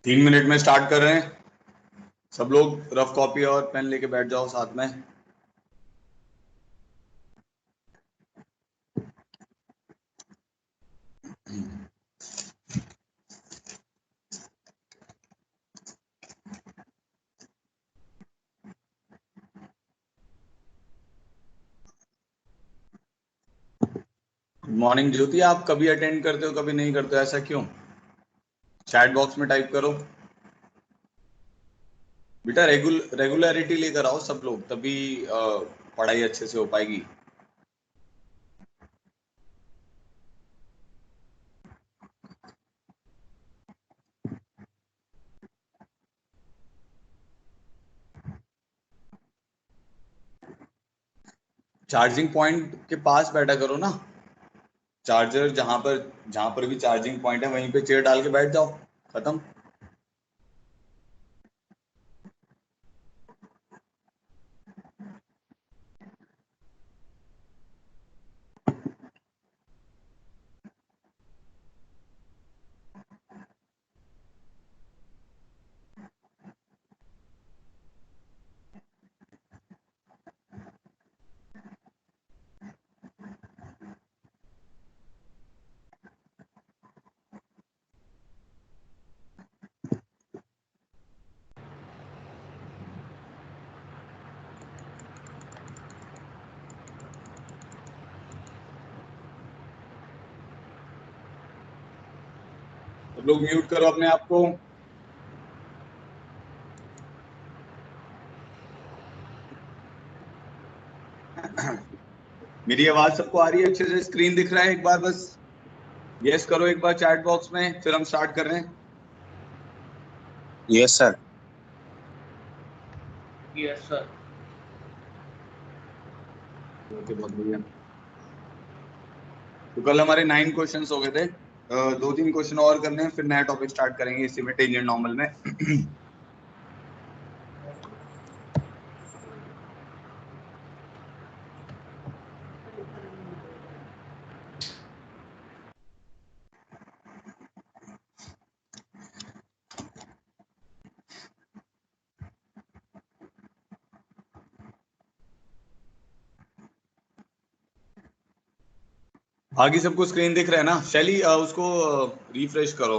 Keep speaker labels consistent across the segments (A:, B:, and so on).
A: 3 minute में start कर रहे हैं। सब लोग रफ कॉपी और पेन लेके बैठ जाओ साथ में। गुड मॉर्निंग ज्योति, आप कभी अटेंड करते हो कभी नहीं करते हो, ऐसा क्यों? चैट बॉक्स में टाइप करो। बेटा रेगुलरिटी लेकर आओ सब लोग, तभी पढ़ाई अच्छे से हो पाएगी। चार्जिंग पॉइंट के पास बैठा करो ना। चार्जर जहां पर भी चार्जिंग पॉइंट है वहीं पे चेयर डाल के बैठ जाओ। खत्म। सब लोग म्यूट करो अपने आप को। मेरी आवाज सबको आ रही है अच्छे से? स्क्रीन दिख रहा है? एक बार बस यस करो एक बार चैट बॉक्स में, फिर हम स्टार्ट कर रहे हैं।
B: Yes sir.
C: Yes sir.
A: Okay, बहुत बढ़िया। तो कल हमारे 9 क्वेश्चंस हो गए थे। 2-3 क्वेश्चन और करने हैं, फिर नया टॉपिक स्टार्ट करेंगे इसी में, टेंजेंट नॉर्मल में। बाकी सबको स्क्रीन दिख रहा है ना? शैली उसको रिफ्रेश करो।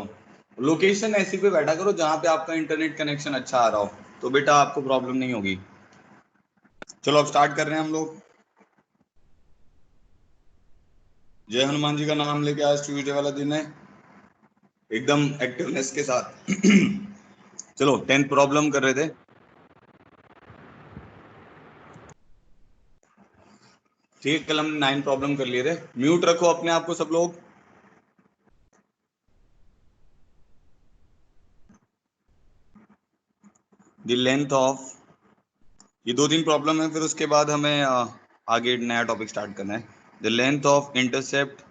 A: लोकेशन ऐसी पे बैठा करो जहां पे आपका इंटरनेट कनेक्शन अच्छा आ रहा हो, तो बेटा आपको प्रॉब्लम नहीं होगी। चलो अब स्टार्ट कर रहे हैं हम लोग। जय हनुमान जी का नाम लेके आज ट्यूजडे वाला दिन है, एकदम एक्टिवनेस के साथ। चलो 10th प्रॉब्लम कर रहे थे। ठीक है, कल हमने 9 प्रॉब्लम कर लिए थे। म्यूट रखो अपने आप को सब लोग। द लेंथ ऑफ, ये 2-3 प्रॉब्लम है, फिर उसके बाद हमें आगे नया टॉपिक स्टार्ट करना है। The length of intercept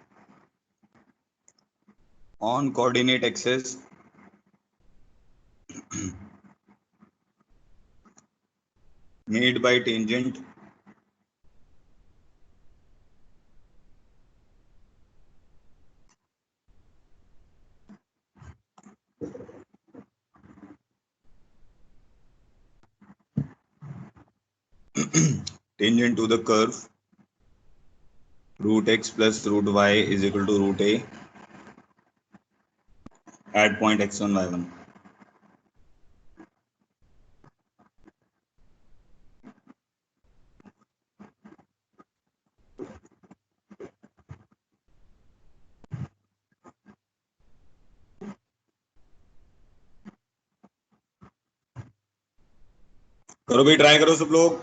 A: on coordinate axis made by tangent tangent to the curve root x plus root y is equal to root a at point x1 y1। करो भाई, ट्राई करो सब लोग।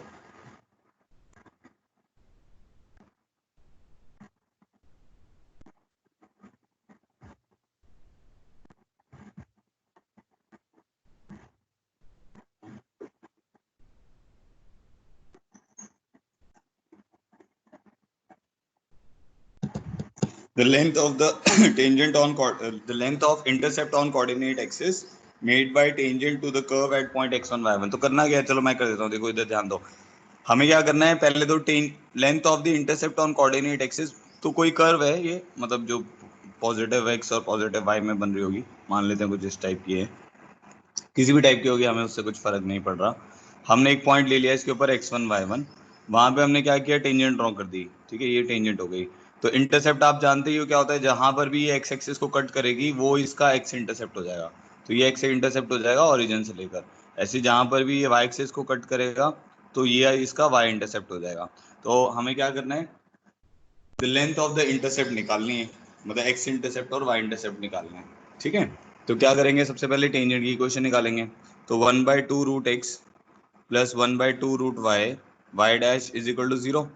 A: The length of the tangent on the length of intercept on coordinate axis made by tangent to the curve at point x1 y1। तो करना क्या है, चलो मैं कर देता हूँ। देखो इधर ध्यान दो, हमें क्या करना है, पहले तो length of the intercept on coordinate axis. तो कोई कर्व है ये, मतलब जो पॉजिटिव x और पॉजिटिव y में बन रही होगी, मान लेते हैं कुछ इस टाइप की है। किसी भी टाइप की होगी, हमें उससे कुछ फर्क नहीं पड़ रहा। हमने एक पॉइंट ले लिया इसके ऊपर x1 y1, वहां पे हमने क्या किया, टेंजेंट ड्रॉ कर दी, ठीक है, ये टेंजेंट हो गई। तो इंटरसेप्ट आप जानते ही हो क्या होता है, जहां पर भी ये एक्स एक्सिस को कट करेगी वो इसका एक्स इंटरसेप्ट हो जाएगा। तो ये एक्स इंटरसेप्ट हो जाएगा ओरिजिन से लेकर, ऐसे जहां पर भी ये वाई एक्सिस को कट करेगा तो ये इसका वाई इंटरसेप्ट हो जाएगा। तो हमें क्या करना है, the length of the intercept निकालनी है, मतलब एक्स इंटरसेप्ट और वाई इंटरसेप्ट निकालना है, ठीक है। तो क्या करेंगे, सबसे पहले टेंजेंट की इक्वेशन निकालेंगे। तो 1/2 √x plus 1/2 √y, Y dash is equal to 0,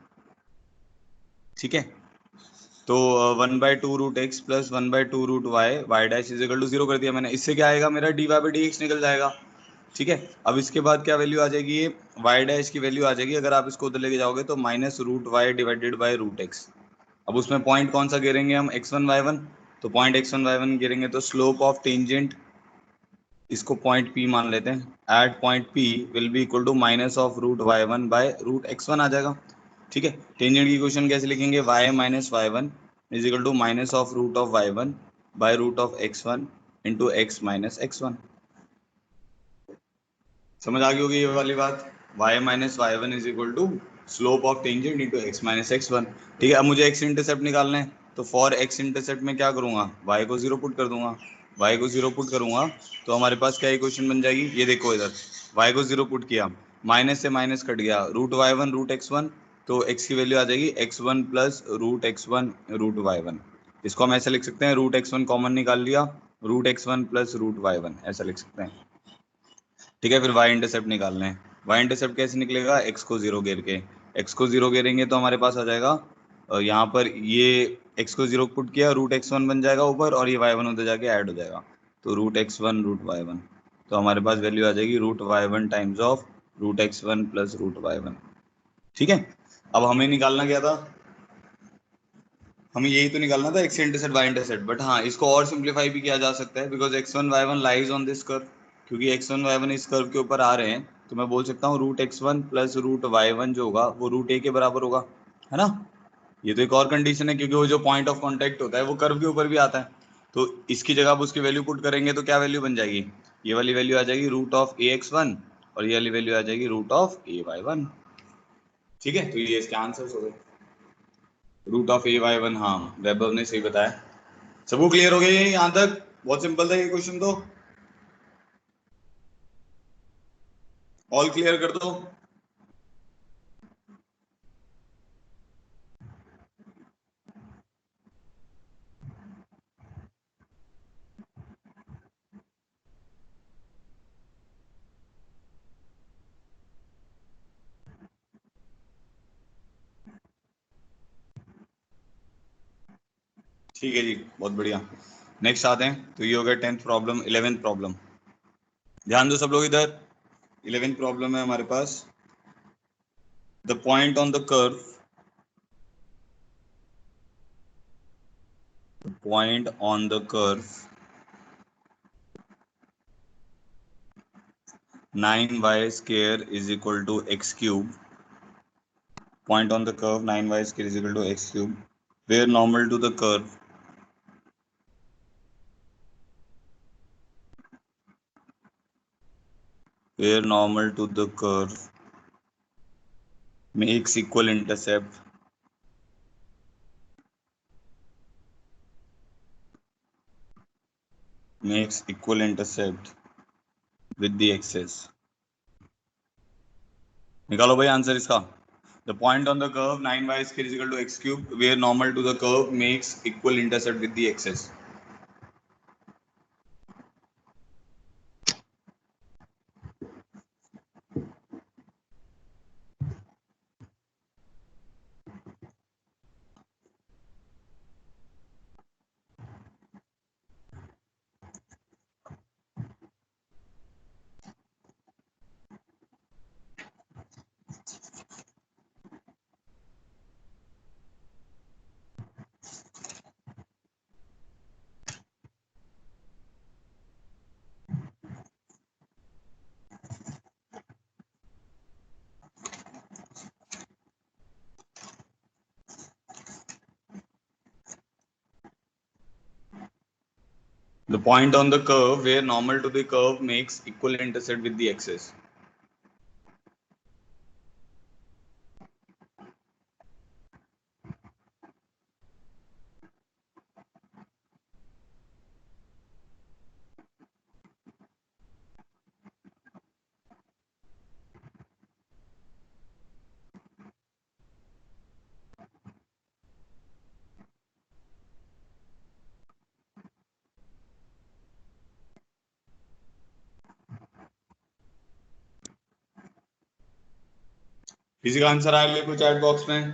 A: ठीक है। तो 1/2 √x plus 1/2 √y, Y dash is equal to 0 कर दिया मैंने। इससे क्या आएगा, मेरा dy/dx निकल जाएगा, ठीक है। अब इसके बाद क्या वैल्यू आ जाएगी, ये वाई डैश की वैल्यू आ जाएगी, अगर आप इसको उधर लेके जाओगे तो -√y डिवाइडेड बाय √x। अब उसमें पॉइंट कौन सा गिरेंगे हम, x1 y1, तो पॉइंट x1 y1 गिरेंगे तो स्लोप ऑफ टेंजेंट, इसको पॉइंट P मान लेते हैं, at point P will be equal to -√y1 by √x1 आ जाएगा, ठीक है। टेंजेंट की क्वेश्चन कैसे लिखेंगे, y minus y1 is equal to -√y1 by √x1 into x minus x1। समझ आ गई होगी ये वाली बात, y minus y1 is equal to slope of tangent into x minus x1, ठीक है। अब मुझे x इंटरसेप्ट निकालना है, तो फॉर x इंटरसेप्ट में क्या करूंगा, y को 0 पुट कर दूंगा। y को 0 पुट करूंगा तो हमारे पास क्या इक्वेशन बन जाएगी, ये देखो इधर, y को 0 पुट किया, माइनस से माइनस कट गया, √y1 √x1, तो x की वैल्यू आ जाएगी x1 प्लस √x1 √y1। इसको हम ऐसे लिख सकते हैं, √x1 कॉमन निकाल लिया, √x1 प्लस √y1 ऐसा लिख सकते हैं, ठीक है। फिर वाई इंटरसेप्ट निकालना है, वाई इंटरसेप्ट कैसे निकलेगा, एक्स को 0 घेर के, एक्स को 0 घेरेंगे तो हमारे पास आ जाएगा यहाँ पर ये एक्स को 0 पुट किया, √x1 बन जाएगा ऊपर, और ये y1 उधर जाके ऐड हो जाएगा, तो √x1 √y1, तो हमारे पास वैल्यू आ जाएगी √y1 times of √x1 plus √y1, ठीक है। अब हमें निकालना क्या था, हमें यही तो निकालना था, X intercept Y intercept, but हाँ इसको और सिंप्लीफाई भी किया जा सकता है, because x1 y1 lies on this curve, क्योंकि x1 y1 इस कर्व के ऊपर आ रहे हैं, तो मैं बोल सकता हूँ √x1 प्लस √y1 जो होगा वो √a के बराबर होगा, है ना। ये तो एक और कंडीशन है, क्योंकि वो जो पॉइंट ऑफ कॉन्टेक्ट होता है वो कर्व के ऊपर भी आता है, तो इसकी जगह आप उसकी वैल्यू पुट करेंगे तो क्या वैल्यू बन जाएगी, ये वाली वैल्यू आ जाएगी √a(x1), और ये वाली वैल्यू आ जाएगी √a(y1), ठीक है। तो ये इसके आंसर्स हो गए, √a(y1), हाँ वैभव ने सही बताया। सबको क्लियर हो गया ये यहाँ तक, बहुत सिंपल था ये क्वेश्चन तो, ऑल क्लियर कर दो। ठीक है जी, बहुत बढ़िया। नेक्स्ट आते हैं, तो ये हो गया 10th प्रॉब्लम। 11th प्रॉब्लम, ध्यान दो सब लोग इधर। 11th प्रॉब्लम है हमारे पास, the point on the curve, point on the curve 9y² is equal to x cube, point on the curve 9y² is equal to x cube, where normal to the curve, where normal to the curve makes equal intercept, makes equal intercept with the axis। निकालो भाई answer इसका। The point on the curve 9y² is equal to x cube, where normal to the curve makes equal intercept with the axis। The point on the curve where normal to the curve makes equal intercept with the axis. किसी का answer आया लिखो chat box में।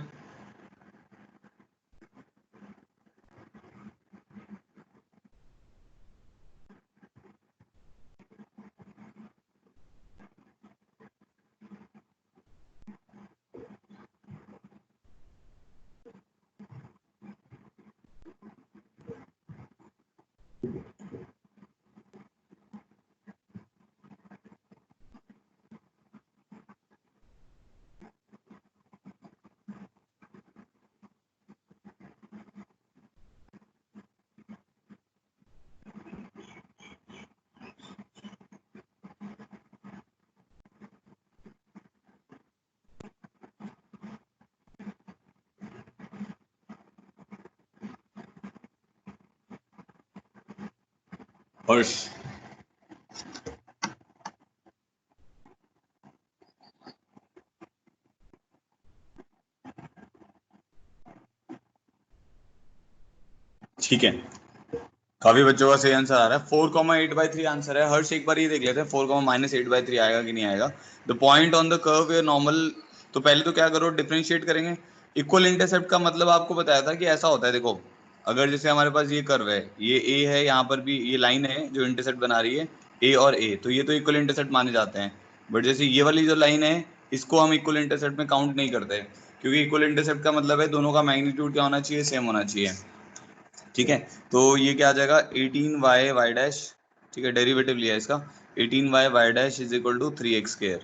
A: हर्ष, ठीक है, काफी बच्चों का सही आंसर आ रहा है। 4,8/3 आंसर है। हर्ष एक बार ये देख लेते हैं 4,-8/3 आएगा कि नहीं आएगा। The point on the curve ये नॉर्मल, तो पहले तो क्या करो, डिफरेंशिएट करेंगे। इक्वल इंटरसेप्ट का मतलब आपको बताया था कि ऐसा होता है, देखो अगर जैसे हमारे पास ये कर्व है, ये ए है, यहाँ पर भी ये लाइन है जो इंटरसेप्ट बना रही है ए और ए, तो ये तो इक्वल इंटरसेप्ट माने जाते हैं। बट जैसे ये वाली जो लाइन है, इसको हम इक्वल इंटरसेप्ट में काउंट नहीं करते, क्योंकि इक्वल इंटरसेप्ट का मतलब है दोनों का मैग्नीट्यूड क्या होना चाहिए, सेम होना चाहिए। ठीक है, तो ये क्या आ जाएगा 18y डैश, ठीक है, डेरिवेटिव लिया इसका, 18y dash is equal to 3x²।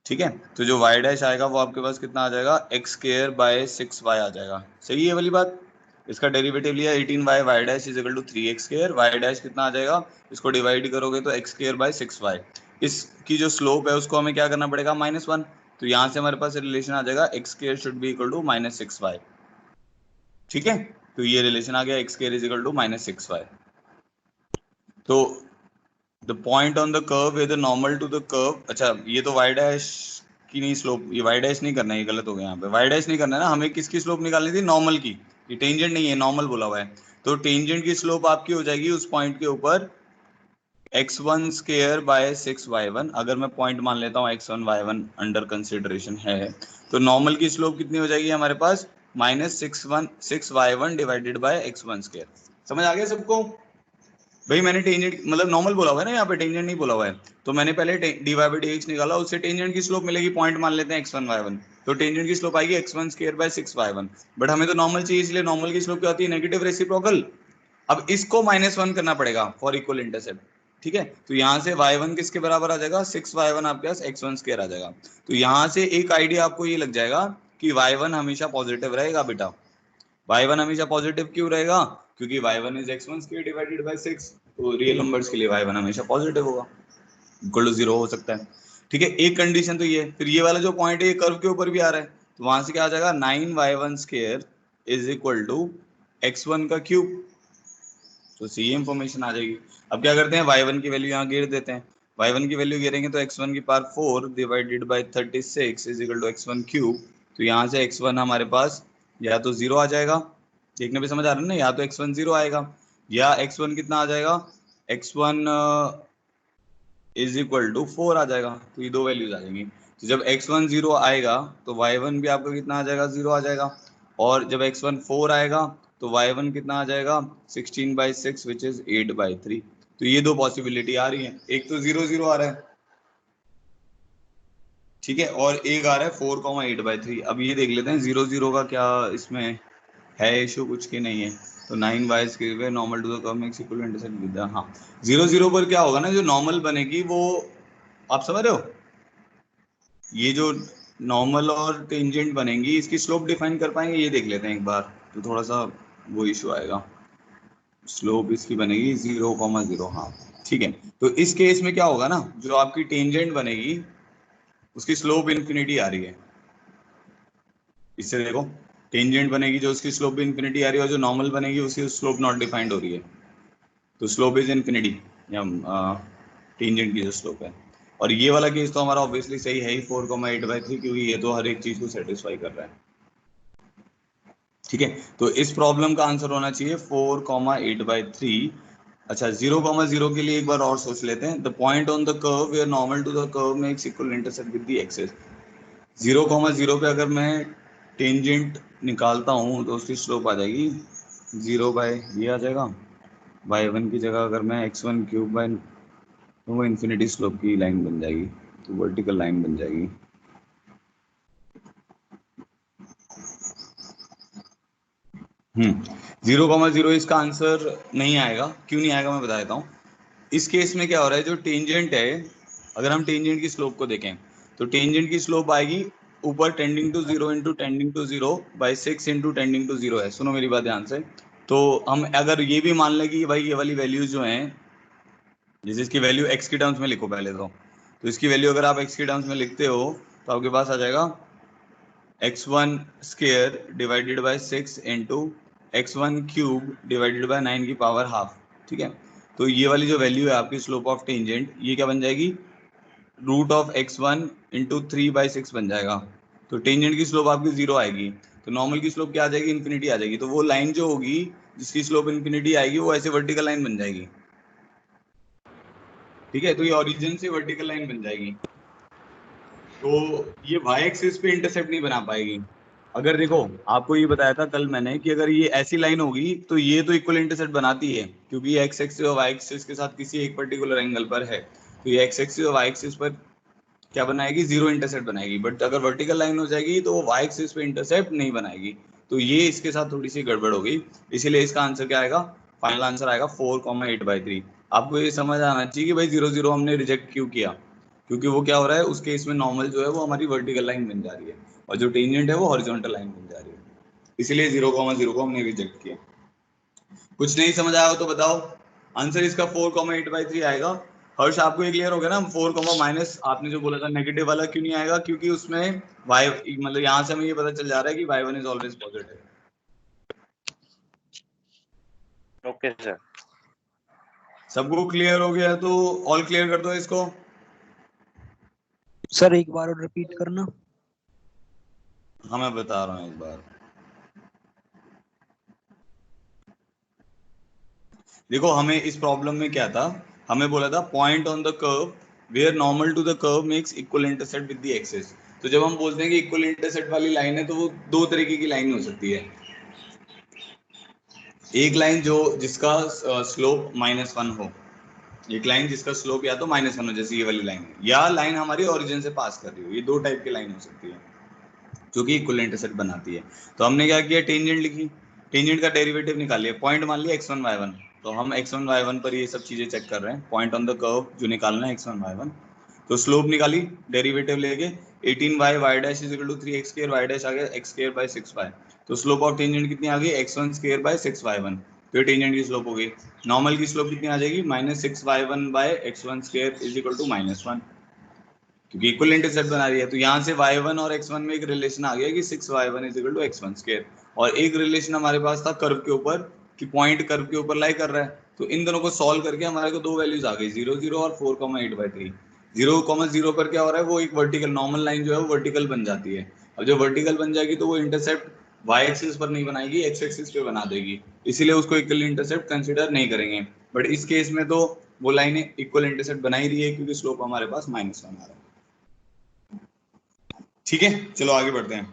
A: ठीक है, तो जो y डैश आएगा वो आपके पास कितना आ जाएगा, x²/6y आ जाएगा। सही है वाली बात। इसका डेरिवेटिव लिया 18y dash is equal to 3x², y dash कितना आ जाएगा, इसको डिवाइड करोगे तो x²/6y। इसकी जो स्लोप है उसको हमें क्या करना पड़ेगा, -1। तो यहाँ से हमारे पास रिलेशन आ जाएगा x² should be equal to -6y। ठीक है, तो ये रिलेशन आ गया x² is equal to -6y। तो the point on the curve with normal to the curve, अच्छा ये तो y डैश की नहीं स्लोप, ये y डैश नहीं करना है, ये गलत हो गया यहाँ पे, y डैश नहीं करना है ना, हमें किसकी स्लोप निकालनी थी, नॉर्मल की। ये टेंजेंट नहीं है, नॉर्मल बोला हुआ है। तो टेंजेंट की स्लोप आपकी हो जाएगी उस पॉइंट के ऊपर x1²/6y1। अगर मैं पॉइंट मान लेता हूँ x1 y1 अंडर कंसिडरेशन है, तो नॉर्मल की स्लोप कितनी हो जाएगी हमारे पास, -6y1 डिवाइडेड बाय x1²। समझ आ गया सबको। भाई मैंने टेंजेंट मतलब नॉर्मल बोला हुआ है ना, यहाँ पे टेंजेंट नहीं बोला हुआ है, तो मैंने पहले dy/dx निकाला, उससे टेंजेंट की स्लोप मिलेगी, पॉइंट मान लेते हैं x1 y1, तो टेंजेंट की स्लोप आएगी x1²/6y1। बट हमें तो नॉर्मल चाहिए, इसलिए नॉर्मल की स्लोप क्या होती है, नेगेटिव रेसिप्रोकल। अब इसको -1 करना पड़ेगा फॉर इक्वल इंटरसेप्ट। ठीक है, तो यहाँ से y1 किसके बराबर आ जाएगा, 6y1 आपके पास x1² आ जाएगा। तो यहाँ से एक आइडिया आपको ये लग जाएगा कि y1 हमेशा पॉजिटिव रहेगा बेटा। y1 हमेशा पॉजिटिव क्यों रहेगा, क्योंकि y1 is x1² divided by 6, तो रियल नंबर्स के लिए y1 हमेशा पॉजिटिव होगा, इक्वल टू 0 हो सकता है। ठीक है, एक कंडीशन तो ये है। फिर ये वाला जो पॉइंट है ये कर्व के ऊपर भी आ रहा है, तो वहां से क्या आ जाएगा, 9y1² is equal to x1 का क्यूब, तो सी इंफॉर्मेशन आ जाएगी। अब क्या करते हैं, y1 की वैल्यू यहाँ गिर देते हैं। y1 की वैल्यू गिरेंगे तो x1 की power 4 divided by 36 is equal to x1 cube. तो यहाँ से x1 हमारे पास या तो 0 आ जाएगा, देखने पे समझ आ रहा है ना, या तो x1 0 आएगा, या x1 कितना आ जाएगा, x1 इज इक्वल टू 4 आ जाएगा। तो ये दो वैल्यूज आ जाएंगी। तो जब x1 0 आएगा तो y1 भी आपका कितना आ जाएगा, 0 आ जाएगा। और जब x1 4 आएगा तो y1 कितना आ जाएगा, 16/6 विच इज 8/3। तो ये दो पॉसिबिलिटी आ रही है, एक तो 0 0 आ रहा है, ठीक है, और एक आ रहा है 4,8/3। अब ये देख लेते हैं 0 0 का क्या इसमें है इशू कुछ की नहीं है। तो 9y square normal to the curve makes equal intercept with the, हाँ 0 0 पर क्या होगा ना, जो नॉर्मल बनेगी वो, आप समझ रहे हो, ये जो नॉर्मल और टेंजेंट बनेंगी इसकी स्लोप डिफाइन कर पाएंगे, ये देख लेते हैं एक बार, तो थोड़ा सा वो इशू आएगा। स्लोप इसकी बनेगी 0,0। हाँ ठीक है, तो इस केस में क्या होगा ना, जो आपकी टेंजेंट बनेगी उसकी स्लोप इन्फिनिटी आ रही है। इससे देखो, टेंजेंट बनेगी जो उसकी स्लोप भी इन्फिनिटी आ रही है, और जो नॉर्मल बनेगी उसकी स्लोप नॉट डिफाइंड हो रही है, तो स्लोप इज इन्फिनिटी, या टेंजेंट की जो स्लोप है। और ये वाला केस तो हमारा ऑब्वियसली सही है ही 4,8/3, क्योंकि ये तो हर एक चीज को सेटिस्फाई कर रहा है। ठीक है, तो इस प्रॉब्लम का आंसर होना चाहिए 4,8/3। अच्छा, 0,0 के लिए एक बार और सोच लेते हैं। The point on the curve where normal to the curve makes equal intersect with the axis. 0,0 पे अगर मैं टेंजेंट निकालता हूँ तो उसकी स्लोप आ जाएगी 0 बाय ये आ जाएगा, y1 की जगह अगर मैं x1 क्यूब बाय, तो वो इन्फिनिटी स्लोप की लाइन बन जाएगी, तो वर्टिकल लाइन बन जाएगी। 0,0 इसका आंसर नहीं आएगा। क्यों नहीं आएगा मैं बता देता हूँ। इस केस में क्या हो रहा है, जो टेंजेंट है, अगर हम टेंजेंट की स्लोप को देखें तो टेंजेंट की स्लोप आएगी ऊपर tending to zero into tending to zero by 6 into tending to zero है। सुनो मेरी बात ध्यान से। तो हम अगर ये भी मान लें कि भाई ये वाली वैल्यूज जो हैं, जैसे इसकी वैल्यू एक्स की टर्म्स में लिखो पहले तो इसकी वैल्यू अगर आप एक्स की टर्म्स में लिखते हो तो आपके पास आ जाएगा x1 square divided by 6 into x1 cube divided by 9 की पावर हाफ। ठीक है, तो ये वाली जो वैल्यू है आपकी स्लोप ऑफ टेंजेंट, ये क्या बन जाएगी, √(x1) × 3/6 बन जाएगा। तो टेंजेंट की स्लोप आपकी जीरो आएगी, तो नॉर्मल की स्लोप क्या आ जाएगी, इन्फिनिटी आ जाएगी। तो वो लाइन जो होगी जिसकी स्लोप इन्फिनिटी आएगी वो ऐसे वर्टिकल लाइन बन जाएगी। ठीक है, तो ये ओरिजिन से वर्टिकल लाइन बन जाएगी, तो ये वाई एक्सिस पे इंटरसेप्ट नहीं बना पाएगी। अगर देखो, आपको ये बताया था कल मैंने कि अगर ये ऐसी लाइन होगी तो ये तो इक्वल इंटरसेप्ट बनाती है, क्योंकि ये एक्स एक्सिस और वाई एक्सिस के साथ किसी एक पर्टिकुलर एंगल पर है, तो ये एक्स एक्सिस और वाई एक्सिस पर क्या बनाएगी, जीरो इंटरसेप्ट बनाएगी। बट अगर वर्टिकल लाइन हो जाएगी तो वो वाई एक्सिस पे इंटरसेप्ट नहीं बनाएगी, तो ये इसके साथ थोड़ी सी गड़बड़ हो गई। इसीलिए इसका आंसर क्या आएगा, फाइनल आंसर आएगा 4,8/3। आपको ये समझ आना चाहिए कि भाई 0,0 हमने रिजेक्ट क्यों किया, क्योंकि वो क्या हो रहा है उस केस में नॉर्मल जो है वो हमारी वर्टिकल लाइन बन जा रही है, और जो टेंजेंट है वो हॉरिजॉन्टल लाइन बन जा रही है, इसीलिए 0,0 को हमने रिजेक्ट किया। कुछ नहीं समझ आया हो तो बताओ। आंसर इसका 4,8/3 आएगा। हर्ष, आपको ये क्लियर हो गया ना, 4, माइनस आपने जो बोला था नेगेटिव वाला क्यों नहीं आएगा, क्योंकि उसमें y, मतलब यहाँ से हमें ये पता चल जा रहा है कि y1 is always positive.
B: Okay sir.
A: सबको क्लियर हो गया तो ऑल क्लियर कर दो इसको।
C: सर एक बार और रिपीट करना।
A: हाँ मैं बता रहा हूँ एक बार। देखो, हमें इस प्रॉब्लम में क्या था, हमें बोला था point on the curve where normal to the curve makes equal intercept with the axis. तो जब हम बोलते हैं कि इक्वल इंटरसेप्ट वाली लाइन है तो वो दो तरीके की लाइन हो सकती है। एक लाइन जो जिसका स्लोप -1 हो, एक लाइन जिसका स्लोप या तो -1 हो जैसे ये वाली लाइन है, या लाइन हमारी ओरिजिन से पास कर रही हो, ये दो टाइप की लाइन हो सकती है जो कि इक्वल इंटरसेप्ट बनाती है। तो हमने क्या किया, टेंजेंट लिखी, टेंजेंट का डेरिवेटिव निकाल लिया, पॉइंट मान लिया x1 y1। तो हम x1 y1 पर ये सब चीजें चेक कर रहे हैं, पॉइंट ऑन द कर्व जो निकालना है x1 y1। तो स्लोप निकाली डेरिवेटिव लेके, 18y y dash is equal to 3x square, y dash आ गया x स्क्वायर बाय 6y। तो स्लोप ऑफ टेंजेंट कितनी आ गई, x1 स्क्वायर बाय 6y1। तो ये टेंजेंट की स्लोप हो गई। नॉर्मल की स्लोप कितनी आ जाएगी, -6y1 by x1 square is equal to -1, क्योंकि इक्वल इंटरसेप्ट बना रही है। तो यहाँ से y1 और x1 में एक रिलेशन आ गया कि 6y1 is equal to x1 square, और एक रिलेशन हमारे पास था कर्व के ऊपर कि पॉइंट कर्व के ऊपर लाई कर रहा है। तो इन दोनों को सॉल्व करके हमारे को दो वैल्यूज आ गई, 0,0 और 4,8/3। 0,0 पर क्या हो रहा है, वो एक वर्टिकल नॉर्मल लाइन जो है वो वर्टिकल बन जाती है। अब जब वर्टिकल बन जाएगी तो वो इंटरसेप्ट y एक्सिस पर नहीं बनाएगी, x एक्सिस पे बना देगी, इसीलिए उसको इक्वल इंटरसेप्ट कंसिडर नहीं करेंगे। बट इस केस में तो वो लाइन इक्वल इंटरसेप्ट बना ही रही है, क्योंकि स्लोप हमारे पास -1 आ रहा है। ठीक है, चलो आगे बढ़ते हैं।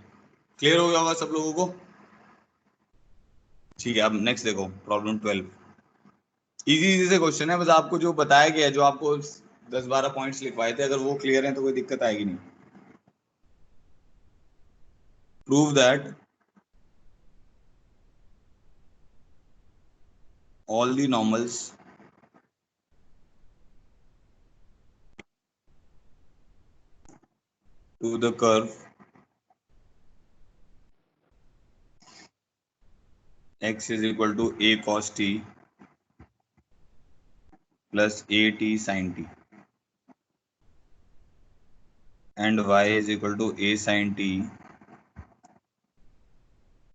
A: क्लियर हो गया होगा सब लोगों को। ठीक है, अब नेक्स्ट देखो प्रॉब्लम 12। इजी इजी से क्वेश्चन है, बस आपको जो बताया गया है, जो आपको 10-12 पॉइंट्स लिखवाए थे, अगर वो क्लियर हैं तो कोई दिक्कत आएगी नहीं। Prove that all the normals to the curve x is equal to a cos t plus A T sign T and Y is equal to A sign T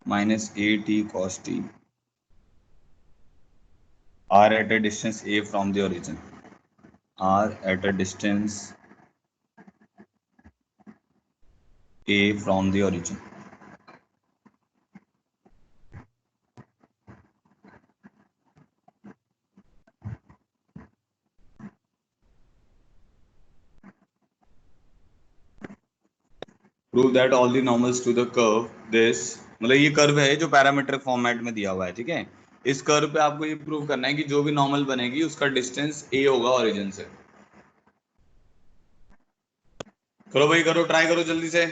A: minus A T cos T are at a distance A from the origin, are at a distance A from the origin. Prove that all the normals to the curve this, मतलब ये curve है जो parametric format में दिया हुआ है, ठीक है। इस कर्व पे आपको ये प्रूव करना है कि जो भी नॉर्मल बनेगी उसका डिस्टेंस ए होगा ओरिजिन से। करो भाई करो, ट्राई करो जल्दी से।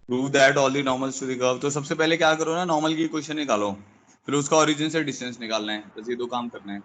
A: Prove that all the normals to the curve, तो सबसे पहले क्या करो ना, नॉर्मल की इक्वेशन निकालो, फिर उसका ओरिजिन से डिस्टेंस निकालना है, बस ये दो काम करना है।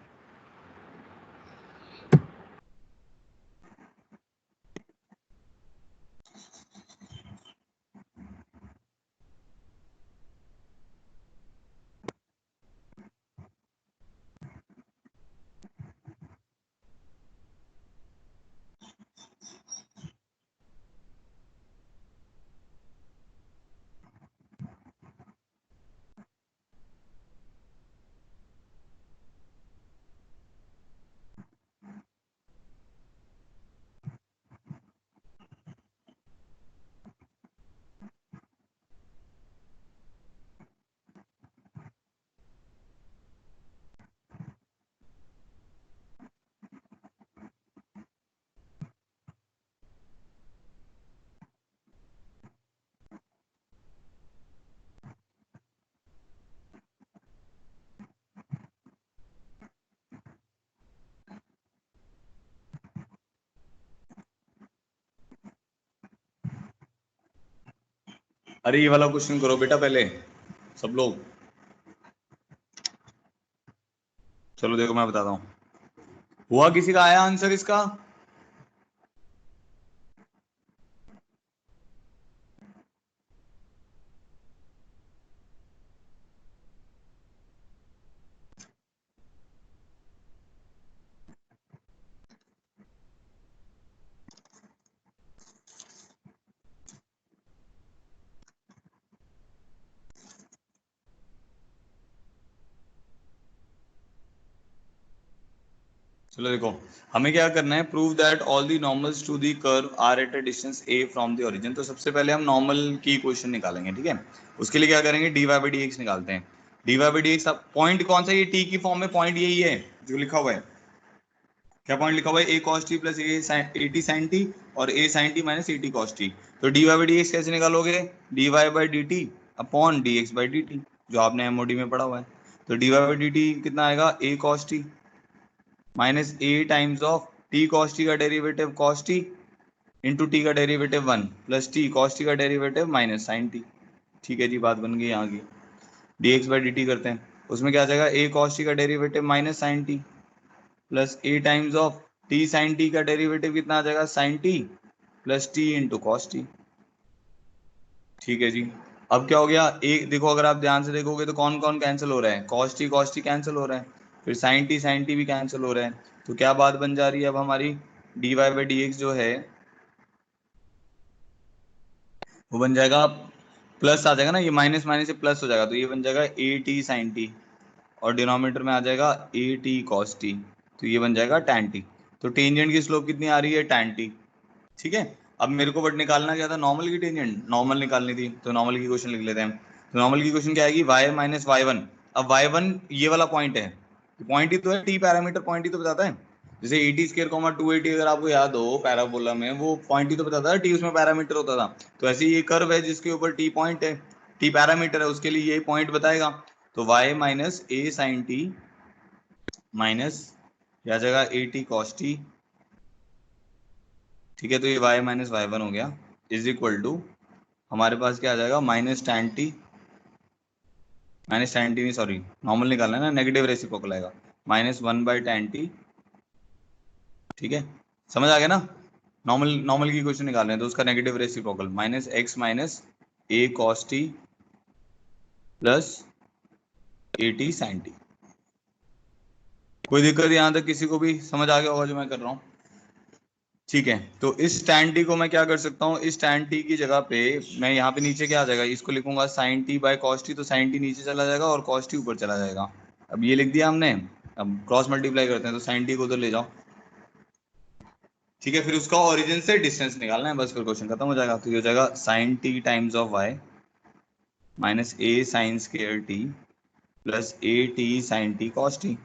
A: अरे ये वाला क्वेश्चन करो बेटा पहले सब लोग। चलो देखो मैं बताता हूँ, हुआ किसी का आया आंसर इसका? चलो देखो, हमें क्या करना है, prove that all the normals to the curve are at a distance A from the origin. तो सबसे पहले हम नॉर्मल की इक्वेशन निकालेंगे, ठीक है। उसके लिए क्या करेंगे, D Y by D X निकालते हैं। D Y by D X, point कौन सा, ये टी की फॉर्म में पॉइंट यही है जो लिखा हुआ है। क्या पॉइंट लिखा हुआ है, a cos t plus A T sign t और a sign T minus A T cos t. तो d Y by D x कैसे निकालोगे, d Y by D t upon d x by D t, जो आपने MOD में पढ़ा हुआ है। तो d Y by D t कितना आएगा, a cos t minus a times of t cos T का derivative cos t into T का derivative one plus T cos T का डेरिवेटिव माइनस साइन टी। ठीक है जी, बात बन गई यहाँ की। D x by D T करते हैं, उसमें क्या आ जाएगा, ए कॉस टी का derivative minus sine T plus A times of T sign T का डेरिवेटिव कितना आ जाएगा, sine T plus T into cos T. ठीक है जी। अब क्या हो गया, एक देखो अगर आप ध्यान से देखोगे तो कौन कौन कैंसिल हो रहा है, कॉस टी कैंसिल हो रहा है, फिर साइन टी भी कैंसिल हो रहा है। तो क्या बात बन जा रही है अब हमारी, D Y by D X जो है वो बन जाएगा, प्लस आ जाएगा ना, ये माइनस माइनस से प्लस हो जाएगा, तो ये बन जाएगा ए टी साइन टी और डिनोमिनेटर में आ जाएगा ए टी कॉस टी, तो ये बन जाएगा टैन टी। तो टेंजेंट की स्लोप कितनी आ रही है, tan t। ठीक है, अब मेरे को बट निकालना क्या था, नॉर्मल की टेंजेंट नॉर्मल निकालनी थी, तो नॉर्मल की क्वेश्चन लिख लेते हैं। तो नॉर्मल की क्वेश्चन क्या आएगी, y माइनस y1। अब y1 ये वाला पॉइंट है, पॉइंट ही तो है, t पैरामीटर पॉइंट ही तो बताता है। जैसे 80² 280 अगर आपको याद हो पैराबोला में, वो पॉइंट ही तो बताता है, t उसमें पैरामीटर होता था। तो ऐसे ये कर्व है जिसके ऊपर t पॉइंट है, t पैरामीटर है, उसके लिए ये पॉइंट बताएगा। तो y minus a sine t minus क्या जगह ए टी कॉस टी। ठीक है, तो ये y माइनस y1 हो गया, इज इक्वल टू हमारे पास क्या आ जाएगा, minus tan t, minus tan t नहीं सॉरी नॉर्मल निकालना है ना, नेगेटिव रेसिप्रोकल आएगा, -1/tan t। ठीक है, समझ आ गया ना। नॉर्मल नॉर्मल की क्वेश्चन निकाल रहे हैं तो उसका negative reciprocal -x minus a cos t plus at sin t। कोई दिक्कत यहाँ तक किसी को भी समझ आ गया होगा जो मैं कर रहा हूँ। ठीक है, तो इस tan t को मैं क्या कर सकता हूँ, इस tan t की जगह पे मैं यहाँ पे नीचे क्या आ जाएगा, इसको लिखूंगा sin t by cos t, तो sin t नीचे चला जाएगा और cos t ऊपर चला जाएगा। अब ये लिख दिया हमने, अब क्रॉस मल्टीप्लाई करते हैं, तो sin t को उधर ले जाओ। ठीक है, फिर उसका ओरिजिन से डिस्टेंस निकालना है, बस फिर क्वेश्चन खत्म हो जाएगा। तो ये हो जाएगा sin t times of y minus a sin square t plus a t sin t cos t।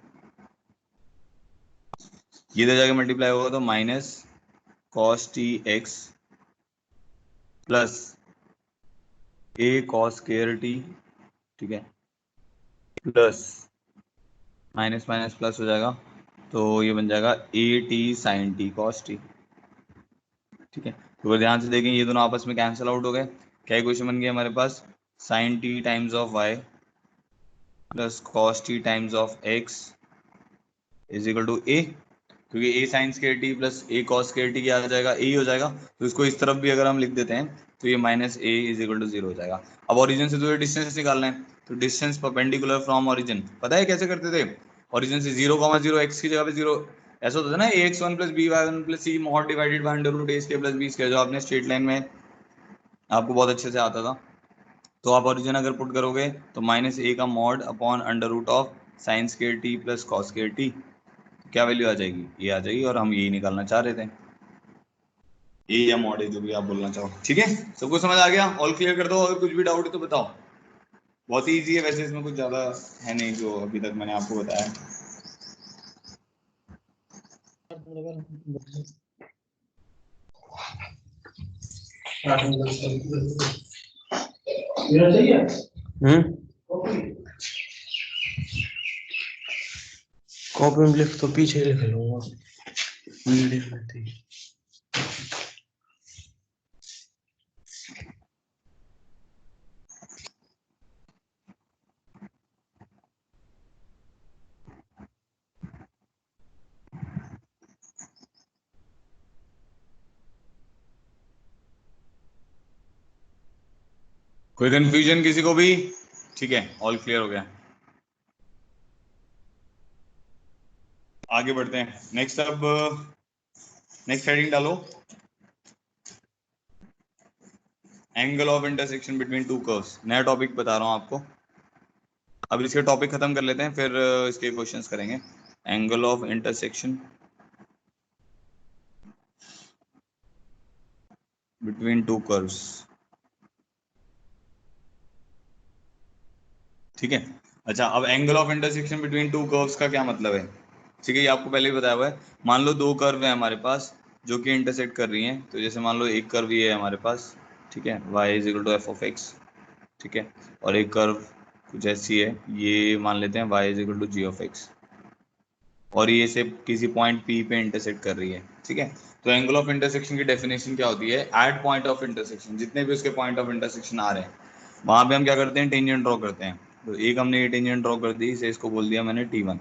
A: ये दे जाके मल्टीप्लाई होगा तो minus cos t x plus a cos square t, ठीक है, प्लस माइनस माइनस प्लस हो जाएगा, तो ये बन जाएगा A T sign T cos T. ठीक है, तो अगर ध्यान से देखें ये दोनों आपस में कैंसिल आउट हो गए, क्या इक्वेशन बन गई हमारे पास, sin t times of y plus cos t times of x is equal to a, क्योंकि a sin square T plus a cos square T क्या आ जाएगा, ए ही हो जाएगा। तो इसको इस तरफ भी अगर हम लिख देते हैं तो ये minus A is equal to 0 हो जाएगा। अब ओरिजिन से तो डिस्टेंस निकालना है, तो डिस्टेंस परपेंडिकुलर फ्रॉम ओरिजिन पता है कैसे करते थे, ओरिजिन से 0,0 एक्स की जगह पे 0 ऐसा होता था ना, ax1 plus by1 plus c mod divided by under root a square plus b square, जो आपने स्ट्रेट लाइन में आपको बहुत अच्छे से आता था। तो आप ओरिजिन अगर पुट करोगे तो माइनस ए का mod upon under root of sine square T plus cos square T, क्या वैल्यू आ जाएगी, ये आ जाएगी, और हम यही निकालना चाह रहे थे, ए या मॉड ए जो भी आप बोलना चाहो। ठीक है, सबको समझ आ गया, ऑल क्लियर कर दो, अगर कुछ भी डाउट है तो बताओ। बहुत ही ईजी है वैसे, इसमें कुछ ज्यादा है नहीं जो अभी तक मैंने आपको बताया।
C: कॉपी में लिख तो पीछे लिख लूंगा वीडियो में थी।
A: कोई कंफ्यूजन किसी को भी? ठीक है, ऑल क्लियर हो गया, आगे बढ़ते हैं। नेक्स्ट, अब नेक्स्ट हेडिंग डालो, angle of intersection between two curves. नया टॉपिक बता रहा हूँ आपको, अब इसके टॉपिक खत्म कर लेते हैं, फिर इसके क्वेश्चंस करेंगे। Angle of intersection between two curves. ठीक है, अच्छा, अब angle of intersection between two curves का क्या मतलब है। ठीक है, ये आपको पहले ही बताया हुआ है। मान लो दो कर्व है हमारे पास जो कि इंटरसेक्ट कर रही हैं, तो जैसे मान लो एक कर्व ये है हमारे पास, ठीक है, y is equal to F of X, ठीक है, और एक कर्व कुछ ऐसी है, ये मान लेते हैं y is equal to G of X, और ये से किसी पॉइंट P पे इंटरसेक्ट कर रही है। ठीक है, तो एंगल ऑफ इंटरसेक्शन की डेफिनेशन क्या होती है, एट पॉइंट ऑफ इंटरसेक्शन, जितने भी उसके पॉइंट ऑफ इंटरसेक्शन आ रहे हैं वहां पे हम क्या करते हैं, टेंजेंट ड्रॉ करते हैं। तो एक हमने ये टेंजेंट ड्रॉ कर दी, इसे इसको बोल दिया मैंने T1।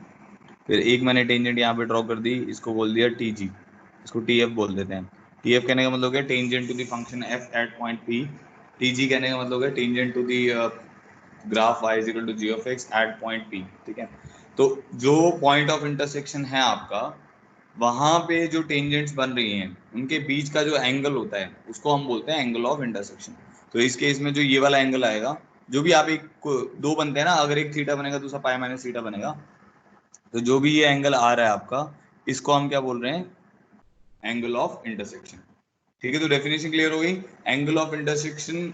A: फिर एक मैंने टेंजेंट यहाँ पे ड्रॉ कर दी, इसको बोल दिया TG, इसको TF बोल देते हैं। TF कहने का मतलब है tangent to the function f at point P। TG कहने का मतलब है tangent to the graph y is equal to g of x at point P। ठीक है, तो जो पॉइंट ऑफ इंटरसेक्शन है आपका, वहां पे जो टेंजेंट्स बन रही हैं उनके बीच का जो एंगल होता है उसको हम बोलते हैं एंगल ऑफ इंटरसेक्शन। तो इस केस में जो ये वाला एंगल आएगा, जो भी आप एक दो बनते हैं ना, अगर एक थीटा बनेगा दूसरा पाई माइनस थीटा बनेगा, तो जो भी ये एंगल आ रहा है आपका, इसको हम क्या बोल रहे हैं, एंगल ऑफ इंटरसेक्शन। ठीक है, तो डेफिनेशन क्लियर हो गई। एंगल ऑफ इंटरसेक्शन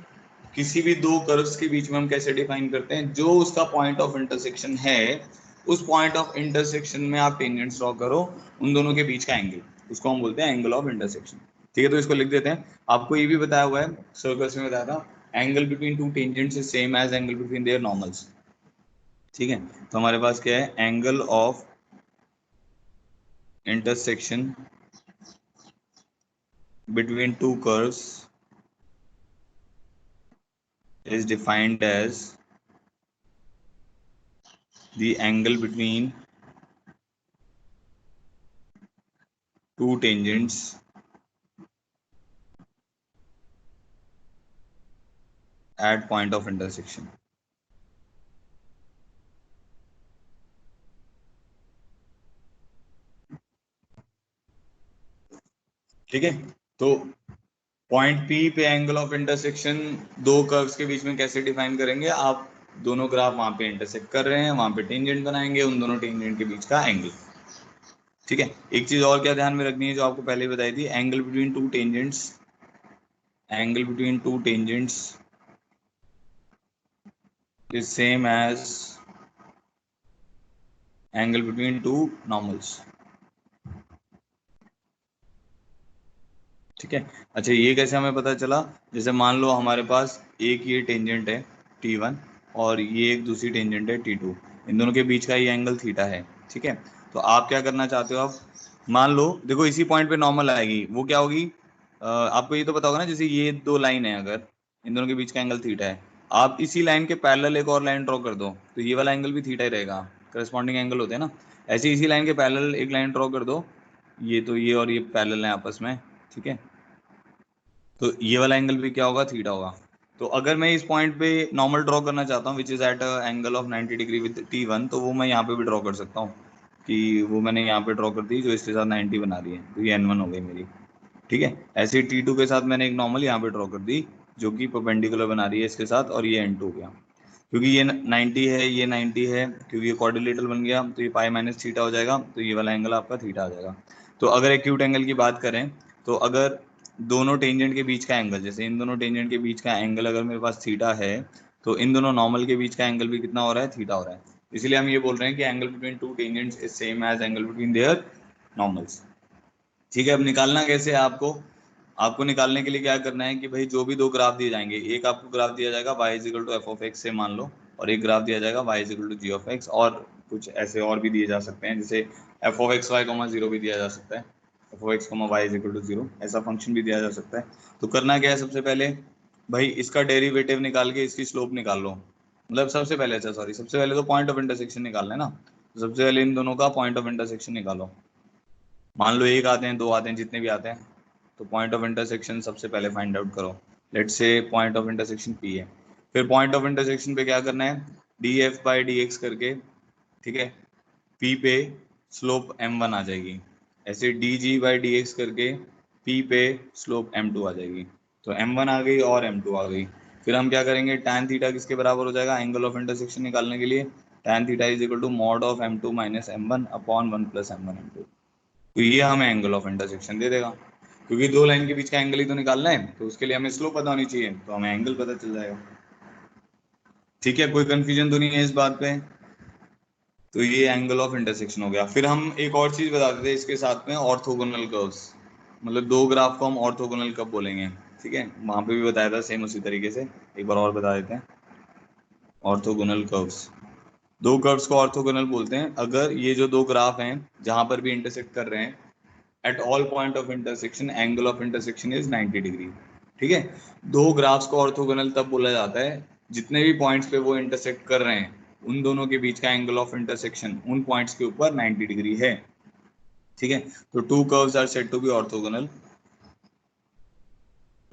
A: किसी भी दो कर्व्स के बीच में हम कैसे डिफाइन करते हैं, जो उसका पॉइंट ऑफ इंटरसेक्शन है, उस पॉइंट ऑफ इंटरसेक्शन में आप टेंजेंट्स ड्रॉ करो, उन दोनों के बीच का एंगल, उसको हम बोलते हैं एंगल ऑफ इंटरसेक्शन। ठीक है, तो इसको लिख देते हैं। आपको ये भी बताया हुआ है, सर्कल्स में बताया था, angle between two tangents is same as angle between their normals. ठीक है, तो हमारे पास क्या है, angle of intersection between two curves is defined as the angle between two tangents at point of intersection. ठीक है, तो पॉइंट P पे एंगल ऑफ इंटरसेक्शन दो कर्व्स के बीच में कैसे डिफाइन करेंगे, आप दोनों ग्राफ वहां पे इंटरसेक्ट कर रहे हैं, वहां पे टेंजेंट बनाएंगे, उन दोनों टेंजेंट के बीच का एंगल। ठीक है, एक चीज और क्या ध्यान में रखनी है जो आपको पहले ही बताई थी, angle between two tangents, angle between two tangents is same as angle between two normals. ठीक है, अच्छा ये कैसे हमें पता चला, जैसे मान लो हमारे पास एक ये टेंजेंट है T1 और ये एक दूसरी टेंजेंट है T2, इन दोनों के बीच का ये एंगल थीटा है। ठीक है, तो आप क्या करना चाहते हो, आप मान लो देखो इसी पॉइंट पे नॉर्मल आएगी, वो क्या होगी, आपको ये तो पता होगा ना, जैसे ये दो लाइन है, अगर इन दोनों के बीच का एंगल थीटा है, आप इसी लाइन के पैरेलल एक और लाइन ड्रॉ कर दो, तो ये वाला एंगल भी थीटा ही रहेगा, करस्पॉन्डिंग एंगल होते हैं ना। ऐसे इसी लाइन के पैरेलल एक लाइन ड्रॉ कर दो, ये तो ये और ये पैरेलल है आपस में। ठीक है, तो ये वाला एंगल भी क्या होगा, थीटा होगा। तो अगर मैं इस पॉइंट पे नॉर्मल ड्रॉ करना चाहता हूँ which is at angle of 90 degree with T1, तो वो मैं यहाँ पे भी ड्रॉ कर सकता हूँ, कि वो मैंने यहाँ पे ड्रॉ कर दी जो इसके साथ 90 बना रही है, तो ये N1 हो गई मेरी। ठीक है, ऐसे ही T2 के साथ मैंने एक नॉर्मल यहाँ पे ड्रॉ कर दी जो कि परपेंडिकुलर बना रही है इसके साथ, और ये N2 हो गया। क्योंकि ये 90 है, ये 90 है, क्योंकि ये क्वाड्रिलेटरल बन गया, तो ये पाई माइनस थीटा हो जाएगा, तो ये वाला एंगल आपका थीटा आ जाएगा। तो अगर एक्यूट एंगल की बात करें, तो अगर दोनों टेंजेंट के बीच का एंगल, जैसे इन दोनों टेंजेंट के बीच का एंगल अगर मेरे पास थीटा है, तो इन दोनों नॉर्मल के बीच का एंगल भी कितना हो रहा है, थीटा हो रहा है। इसलिए हम ये बोल रहे हैं कि angle between two tangents is same as angle between their normals. ठीक है, अब निकालना कैसे है आपको, आपको निकालने के लिए क्या करना है कि भाई जो भी दो ग्राफ दिए जाएंगे, एक आपको ग्राफ दिया जाएगा y is equal to F of X से मान लो, और एक ग्राफ दिया जाएगा y is equal to G of X, और कुछ ऐसे और भी दिए जा सकते हैं, जैसे F of X Y comma zero भी दिया जा सकता है, F of X comma Y is equal to zero, ऐसा फंक्शन भी दिया जा सकता है। तो करना क्या है, सबसे पहले भाई इसका डेरिवेटिव निकाल के इसकी स्लोप निकाल लो, मतलब सबसे पहले, अच्छा सॉरी, सबसे पहले तो पॉइंट ऑफ इंटरसेक्शन निकालना है ना, तो सबसे पहले इन दोनों का पॉइंट ऑफ इंटरसेक्शन निकालो। मान लो एक आते हैं, दो आते हैं, जितने भी आते हैं, तो पॉइंट ऑफ इंटरसेक्शन सबसे पहले फाइंड आउट करो। Let's say point of intersection P है, फिर पॉइंट ऑफ इंटरसेक्शन पे क्या करना है, df बाई dx करके, ठीक है, P पे स्लोप m1 आ जाएगी, ऐसे dg बाई dx करके P पे स्लोप m2 आ जाएगी, तो m1 आ गई और m2 आ गई। फिर हम क्या करेंगे, tan थीटा किसके बराबर हो जाएगा, एंगल ऑफ इंटरसेक्शन निकालने के लिए tan theta is equal to mod of m2 minus m1 upon 1 plus m1 m2, तो ये हमें एंगल ऑफ इंटरसेक्शन दे देगा। क्योंकि दो लाइन के बीच का एंगल ही तो निकालना है, तो उसके लिए हमें स्लोप पता होनी चाहिए, तो हमें एंगल पता चल जाएगा। ठीक है, कोई कंफ्यूजन तो नहीं है इस बात पे, तो ये एंगल ऑफ इंटरसेक्शन हो गया। फिर हम एक और चीज बता देते हैं इसके साथ में, ऑर्थोगोनल कर्व्स, मतलब दो ग्राफ को हम ऑर्थोगोनल कब बोलेंगे। ठीक है, वहां पे भी बताया था सेम उसी तरीके से, एक बार और बता देते हैं। ऑर्थोगोनल कर्व्स, दो कर्व्स को ऑर्थोगोनल बोलते हैं अगर ये जो दो ग्राफ हैं जहां पर भी इंटरसेक्ट कर रहे हैं, at all point of intersection angle of intersection is 90 degree. ठीक है, दो ग्राफ्स को ऑर्थोगोनल तब बोला जाता है जितने भी पॉइंट्स पे वो इंटरसेक्ट कर रहे हैं, उन दोनों के बीच का एंगल ऑफ इंटरसेक्शन उन पॉइंट्स के ऊपर 90 डिग्री है। ठीक है, तो two curves are said to be orthogonal,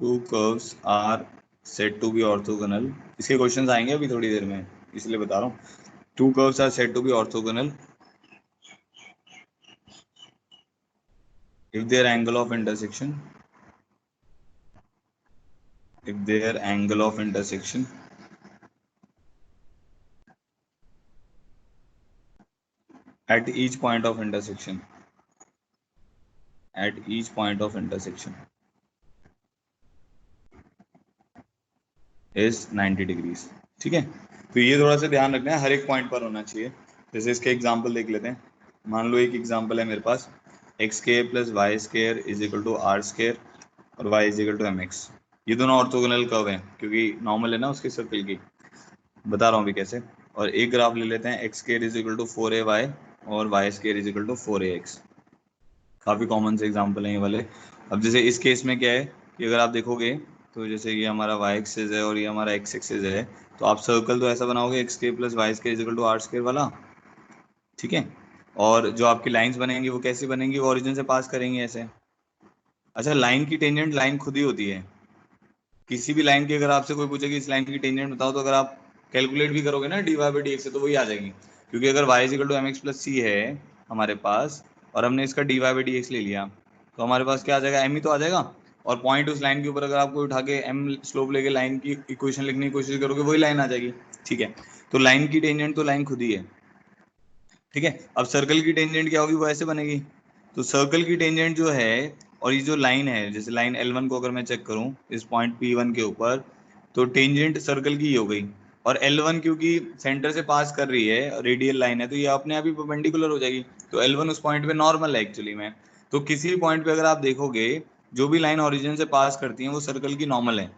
A: two curves are said to be orthogonal, इसके क्वेश्चंस आएंगे अभी थोड़ी देर में, इसलिए बता रहा हूँ। Two curves are said to be orthogonal if their angle of intersection, if their angle of intersection at each point of intersection at each point of intersection is 90 degrees। ठीक है, तो ये थोड़ा सा ध्यान रखना है, हर एक पॉइंट पर होना चाहिए। जैसे इसके एग्जांपल देख लेते हैं। मान लो एक एग्जांपल है मेरे पास, x square plus Y square is equal to are square और y is equal to m x. ये दोनों ऑर्थोगोनल कर्व हैं क्योंकि नॉर्मल है ना उसके सर्कल की। बता रहा हूँ अभी कैसे। और एक ग्राफ ले लेते हैं, X square is equal to 4ay और Y square is equal to 4ax। काफ़ी कॉमन से एग्जाम्पल हैं ये वाले। अब जैसे इस केस में क्या है कि अगर आप देखोगे तो जैसे ये हमारा वाई एक्सिस है और ये हमारा एक्स एक्सिस है, तो आप सर्कल तो ऐसा बनाओगे X square plus Y square is equal to are square वाला। ठीक है, और जो आपकी लाइंस बनेंगी वो कैसी बनेंगी, वो ओरिजिन से पास करेंगे ऐसे। अच्छा, लाइन की टेंजेंट लाइन खुद ही होती है। किसी भी लाइन की अगर आपसे कोई पूछेगी इस लाइन की टेंजेंट बताओ, तो अगर आप कैलकुलेट भी करोगे ना d Y by D x से, तो वही आ जाएगी। क्योंकि अगर y is equal to m x plus c है हमारे पास और हमने इसका d Y by D x ले लिया, तो हमारे पास क्या आ जाएगा, एम ही तो आ जाएगा। और पॉइंट उस लाइन के ऊपर अगर आपको उठा के एम स्लोप लेके लाइन की इक्वेशन लिखने की कोशिश करोगे, वही लाइन आ जाएगी। ठीक है, तो लाइन की टेंजेंट तो लाइन खुद ही है। ठीक है, अब सर्कल की टेंजेंट क्या होगी, वो ऐसे बनेगी। तो सर्कल की टेंजेंट जो है, और ये जो लाइन है, जैसे लाइन L1 को अगर मैं चेक करूं इस पॉइंट P1 के ऊपर, तो टेंजेंट सर्कल की ही हो गई। और L1 क्योंकि सेंटर से पास कर रही है, रेडियल लाइन है, तो ये अपने आप ही परपेंडिकुलर हो जाएगी। तो L1 उस पॉइंट पे नॉर्मल है एक्चुअली में। तो किसी भी पॉइंट पे अगर आप देखोगे, जो भी लाइन ओरिजिन से पास करती है वो सर्कल की नॉर्मल है।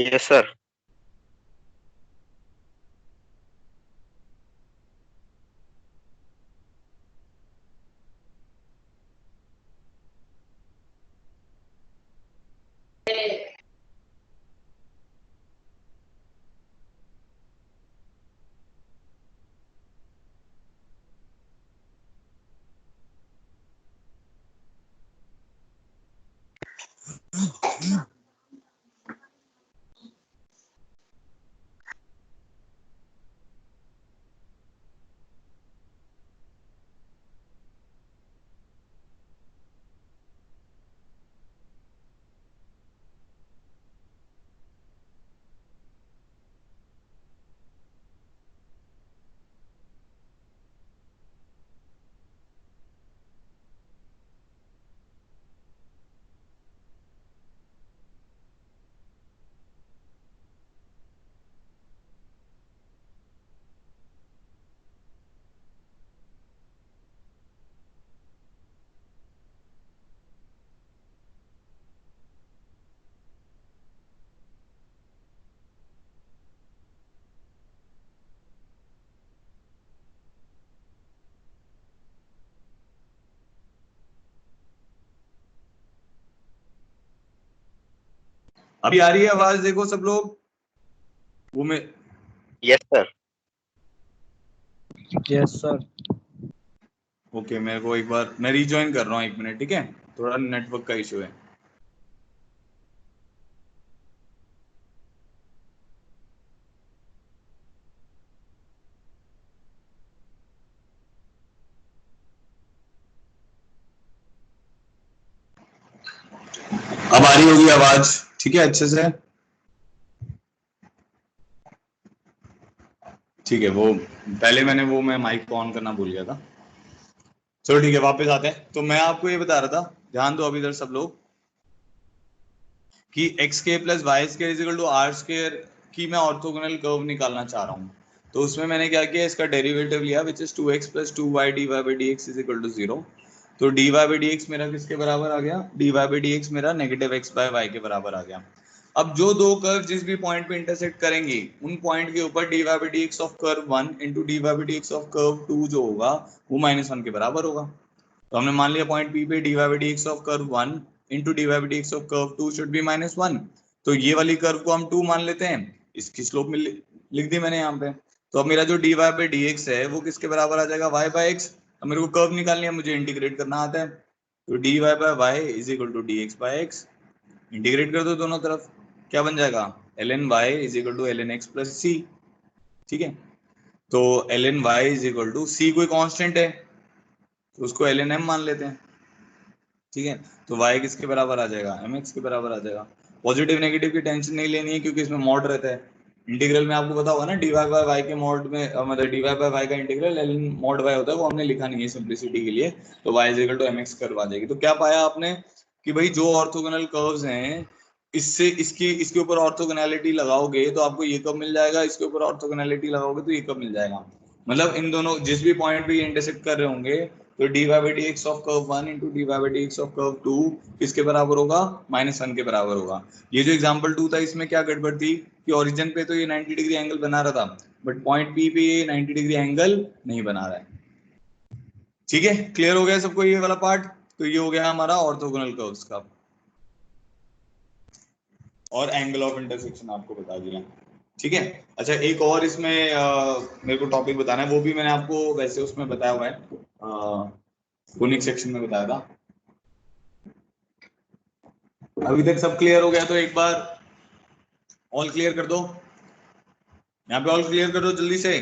B: Yes sir.
A: अभी आ रही है आवाज? देखो सब लोग, वो मैं
B: yes sir.
C: Yes sir.
A: Okay, मेरे को एक बार मैं रिज्वाइन कर रहा हूँ, 1 मिनट, ठीक है? थोड़ा नेटवर्क का इशू है। अब आ रही होगी आवाज, ठीक है, अच्छे से? ठीक है, वो पहले मैं माइक ऑन करना भूल गया था। चलो ठीक है, वापस आते हैं। तो मैं आपको ये बता रहा था, ध्यान दो अभी इधर सब लोग, कि एक्स के plus Y square is equal to are square की मैं ऑर्थोगोनल कर्व निकालना चाह रहा हूँ। तो उसमें मैंने क्या किया, इसका डेरिवेटिव लिया, विच इज 2x प्लस 2y dy by D X is equal to 0। तो dy बाई डी एक्स मेरा किसके बराबर आ गया? dy बाई डी एक्स मेरा नेगेटिव x बाय वाई के बराबर आ गया। अब जो दो कर्व जिस भी पॉइंट पे इंटरसेक्ट करेंगे, उन पॉइंट के ऊपर dy by D x of curve 1 into dy by D x of curve 2 जो होगा, वो -1 के बराबर होगा। तो हमने मान लिया पॉइंट P पे dy by D x of curve 1 into dy by D x of curve 2 should be -1। तो ये वाली कर्व को हम 2 मान लेते हैं, इसकी स्लोप में लिख दी मैंने यहाँ पे। तो अब मेरा जो dy बाई डी एक्स है वो किसके बराबर आ जाएगा? y by x. अब मेरे को कर्व निकालनी है, मुझे इंटीग्रेट करना आता है। तो dy by y is equal to dx by x. Integrate कर दो दोनों तरफ, क्या बन जाएगा? ln y is equal to ln x plus c. ठीक है, तो ln y is equal to c, कोई कांस्टेंट है तो उसको ln m मान लेते हैं। ठीक है, तो y किसके बराबर आ जाएगा? mx के बराबर आ जाएगा। पॉजिटिव नेगेटिव की टेंशन नहीं लेनी है, क्योंकि इसमें मॉड रहता है। इंटीग्रल में आपको पता होगा ना, dy बाय y के मॉड में मतलब dy बाय y का इंटीग्रल ln मॉड y होता है, वो हमने लिखा नहीं है सिंपलिसिटी के लिए। तो y is equal to mx curve आ जाएगी। तो क्या पाया आपने कि भाई जो ऑर्थोगोनल कर्व्स हैं, इससे इसके ऊपर ऑर्थोगोनैलिटी लगाओगे तो आपको ये कब मिल जाएगा, इसके ऊपर ऑर्थोगोनैलिटी लगाओगे तो ये कब मिल जाएगा। मतलब इन दोनों जिस भी पॉइंट पे ये इंटरसेक्ट कर रहे होंगे, तो dy by D x of curve 1 into dy by D x of curve 2 किसके बराबर होगा? -1 के बराबर होगा। ये जो एग्जांपल 2 था, इसमें क्या गड़बड़ थी कि ओरिजिन पे तो ये 90 डिग्री एंगल बना रहा था, बट पॉइंट P पे ये 90 डिग्री एंगल नहीं बना रहा है। ठीक है, क्लियर हो गया सबको ये वाला पार्ट? तो ये हो गया हमारा ऑर्थोगोनल कर्व्स का, और एंगल ऑफ इंटरसेक्शन आपको बता दिया। ठीक है, अच्छा एक और इसमें मेरे को टॉपिक बताना है, वो भी मैंने आपको वैसे उसमें बताया हुआ है, कोनिक सेक्शन में बताया था। अभी तक सब क्लियर हो गया तो एक बार ऑल क्लियर कर दो, यहाँ पे ऑल क्लियर कर दो जल्दी से।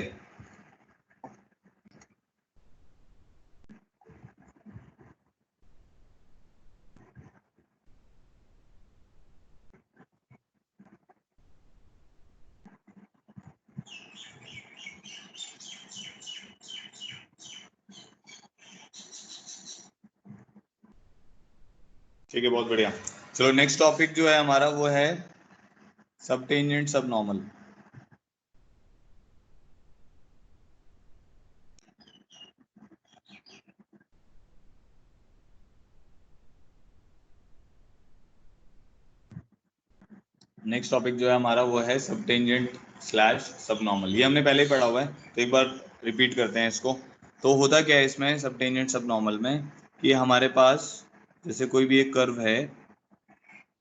A: ठीक है, बहुत बढ़िया। चलो नेक्स्ट टॉपिक जो है हमारा वो है सब टेंजेंट सब नॉर्मल। नेक्स्ट टॉपिक जो है हमारा वो है सबटेंजेंट स्लैश सबनॉर्मल। ये हमने पहले ही पढ़ा हुआ है, तो एक बार रिपीट करते हैं इसको। तो होता क्या है इसमें सबटेंजेंट सबनॉर्मल में कि हमारे पास जैसे कोई भी एक कर्व है,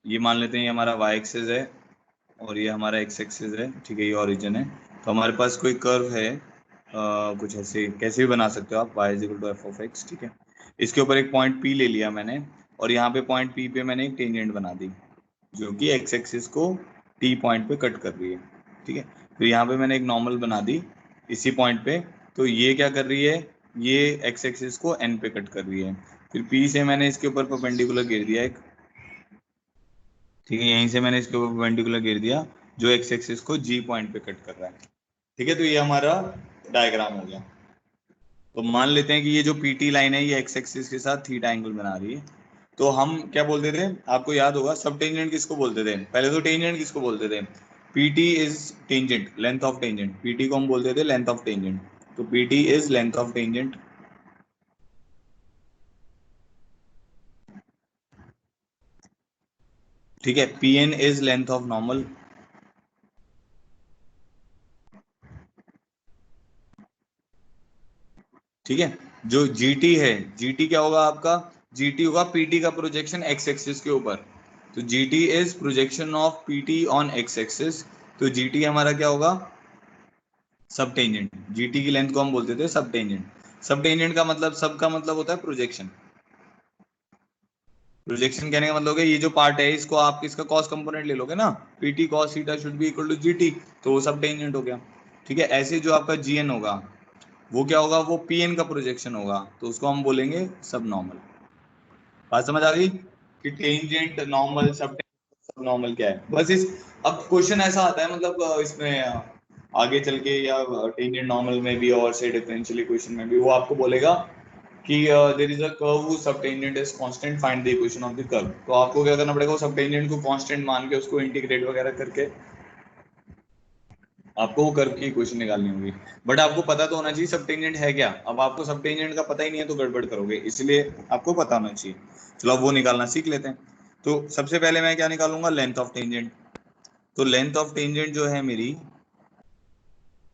A: ये मान लेते हैं ये हमारा y एक्सिस है और ये हमारा x एक्सिस है, ठीक है, ये ओरिजिन है। तो हमारे पास कोई कर्व है, कुछ ऐसे कैसे भी बना सकते हो आप, y is equal to F of X, ठीक है। इसके ऊपर एक पॉइंट P ले लिया मैंने और यहाँ पे पॉइंट P पे मैंने एक टेंजेंट बना दी जो कि x एक्सिस को T पॉइंट पे कट कर रही है, ठीक है। फिर यहाँ पे मैंने एक नॉर्मल बना दी इसी पॉइंट पे, तो ये क्या कर रही है, ये x एक्सिस को n पे कट कर रही है। फिर P से मैंने इसके ऊपर परपेंडिकुलर गिर दिया एक, ठीक है, यहीं से मैंने इसके ऊपर परपेंडिकुलर गिर दिया जो x एक्सिस को G पॉइंट पे कट कर रहा है, ठीक है। तो ये हमारा डायग्राम हो गया। तो मान लेते हैं कि ये जो PT लाइन है ये x एक्सिस के साथ थीटा एंगल बना रही है। तो हम क्या बोलते थे, आपको याद होगा सब टेंजेंट किसको बोलते थे, पहले तो टेंजेंट किसको बोलते थे, PT is tangent, length of tangent, PT को हम बोलते थे लेंथ ऑफ टेंजेंट। तो PT is length of tangent, ठीक है। PN is length of normal, ठीक है। जो GT है, GT क्या होगा आपका, GT होगा PT का प्रोजेक्शन x एक्सिस के ऊपर। तो GT is projection of PT on x axis. तो GT हमारा क्या होगा, सब टेंजेंट। GT की लेंथ को हम बोलते थे सब टेंजेंट। सब टेंजेंट का मतलब, सब का मतलब होता है प्रोजेक्शन। प्रोजेक्शन कहने का मतलब है ये जो पार्ट है इसको आप इसका कॉस कंपोनेंट ले लोगे ना, PT cos theta should be equal to GT, तो वो सब टेंजेंट हो गया, ठीक है। ऐसे जो आपका GN होगा वो क्या होगा, वो PN का प्रोजेक्शन होगा, तो उसको हम बोलेंगे सब नॉर्मल। बात समझ आ गई कि टेंजेंट नॉर्मल सब नॉर्मल क्या है, बस इस, अब क्वेश्चन ऐसा आता है मतलब इसमें आगे चल के या टेंजेंट नॉर्मल में भी और से डिफरेंशियल इक्वेशन में भी वो आपको बोलेगा कि there is a curve whose subtangent is constant, find the equation of the curve। तो आपको क्या करना पड़ेगा, सबटेंजेंट को कांस्टेंट मान के उसको इंटीग्रेट वगैरह करके आपको वो कर्व की इक्वेशन निकालनी होगी। बट आपको पता तो होना चाहिए सबटेंजेंट है क्या। अब आपको सबटेंजेंट का पता ही नहीं है तो गड़बड़ करोगे, इसलिए आपको पता होना चाहिए। चलो अब वो निकालना सीख लेते हैं। तो सबसे पहले मैं क्या निकालूंगा, लेंथ ऑफ टेंजेंट। तो लेंथ ऑफ टेंजेंट जो है मेरी,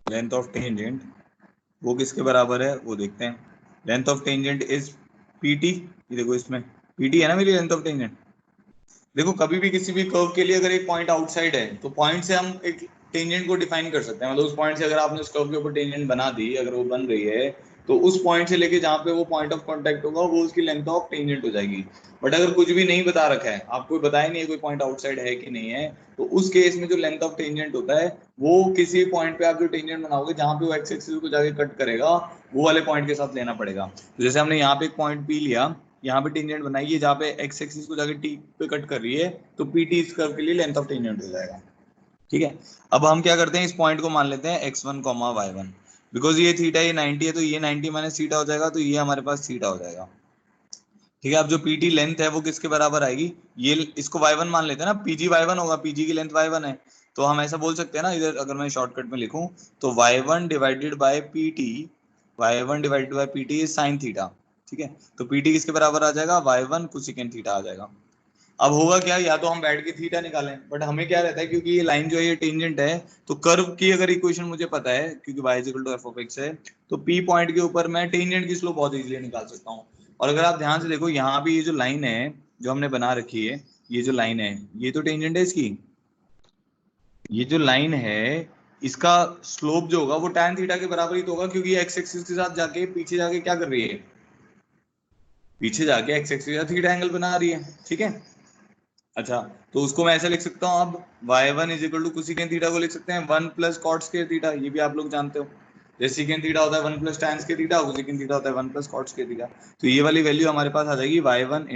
A: लेंथ ऑफ टेंजेंट वो किसके बराबर है वो देखते हैं। Length of tangent is PT, ये देखो इसमें PT है ना मेरी लेंथ ऑफ टेंजेंट। देखो कभी भी किसी भी कर्व के लिए अगर एक पॉइंट आउटसाइड है तो पॉइंट से हम एक टेंजेंट को डिफाइन कर सकते हैं। मतलब उस पॉइंट से अगर आपने उस कर्व के ऊपर टेंजेंट बना दी, अगर वो बन रही है तो उस पॉइंट से लेके जहाँ पे वो पॉइंट ऑफ कांटेक्ट होगा वो उसकी लेंथ ऑफ टेंजेंट हो जाएगी। बट अगर कुछ भी नहीं बता रखा है, आपको बताया नहीं है कोई पॉइंट आउटसाइड है कि नहीं है, तो उस केस में जो लेंथ ऑफ टेंजेंट होता है वो किसी पॉइंट पे आप जो टेंजेंट बनाओगे जहाँ पे वो एक्स एक्सिस को जाके कट करेगा वो वाले पॉइंट के साथ लेना पड़ेगा। तो जैसे हमने यहाँ पे एक पॉइंट P लिया, यहाँ पे टेंजेंट बनाई है जहाँ पे एक्स एक्सिस को जाके T पे कट कर रही है, तो PT इस कर्व के लिए लेंथ ऑफ टेंजेंट हो जाएगा, ठीक है। अब हम क्या करते हैं, इस पॉइंट को मान लेते हैं x1, y1, बिकॉज ये थीटा ये 90 है तो ये 90 माइनस थीटा हो जाएगा, तो ये हमारे पास थीटा हो जाएगा, ठीक है। अब जो PT लेंथ है वो किसके बराबर आएगी, ये इसको y1 मान लेते हैं ना, PG y1 होगा, PG की लेंथ y1 है। तो हम ऐसा बोल सकते हैं ना, इधर अगर मैं शॉर्टकट में लिखूं तो y1 divided by PT, y1 divided by PT is sine theta, ठीक है। तो PT किसके बराबर आ जाएगा, y1 कोसेकेंट थीटा आ जाएगा। अब होगा क्या, या तो हम बैठ के थीटा निकालें, बट हमें क्या रहता है क्योंकि ये लाइन जो है ये टेंजेंट है, तो कर्व की अगर इक्वेशन मुझे पता है क्योंकि y equal to F of x है, तो P पॉइंट के ऊपर मैं टेंजेंट की स्लोप बहुत इजीली निकाल सकता हूँ। और अगर आप ध्यान से देखो यहाँ भी ये जो लाइन है जो हमने बना रखी है, ये जो लाइन है ये तो टेंजेंट है इसकी, ये जो लाइन है इसका स्लोप जो होगा वो tan थीटा के बराबर ही तो होगा, क्योंकि एक्स एक्सिस के साथ जाके पीछे जाके क्या कर रही है, पीछे जाके एक्स एक्सिस का थीटा एंगल बना रही है, ठीक है। अच्छा, तो उसको मैं ऐसे लिख सकता हूँ, अब y1 is equal to cosecant theta को लिख सकते हैं 1 प्लस कॉट स्क्वायर थीटा, ये भी आप लोग जानते हो। जैसे सेकेंड थीटा होता है 1 plus tan square theta, cosecant theta होता है 1 प्लस कॉट स्क्वायर थीटा। तो ये वाली वैल्यू हमारे पास आ जाएगी y1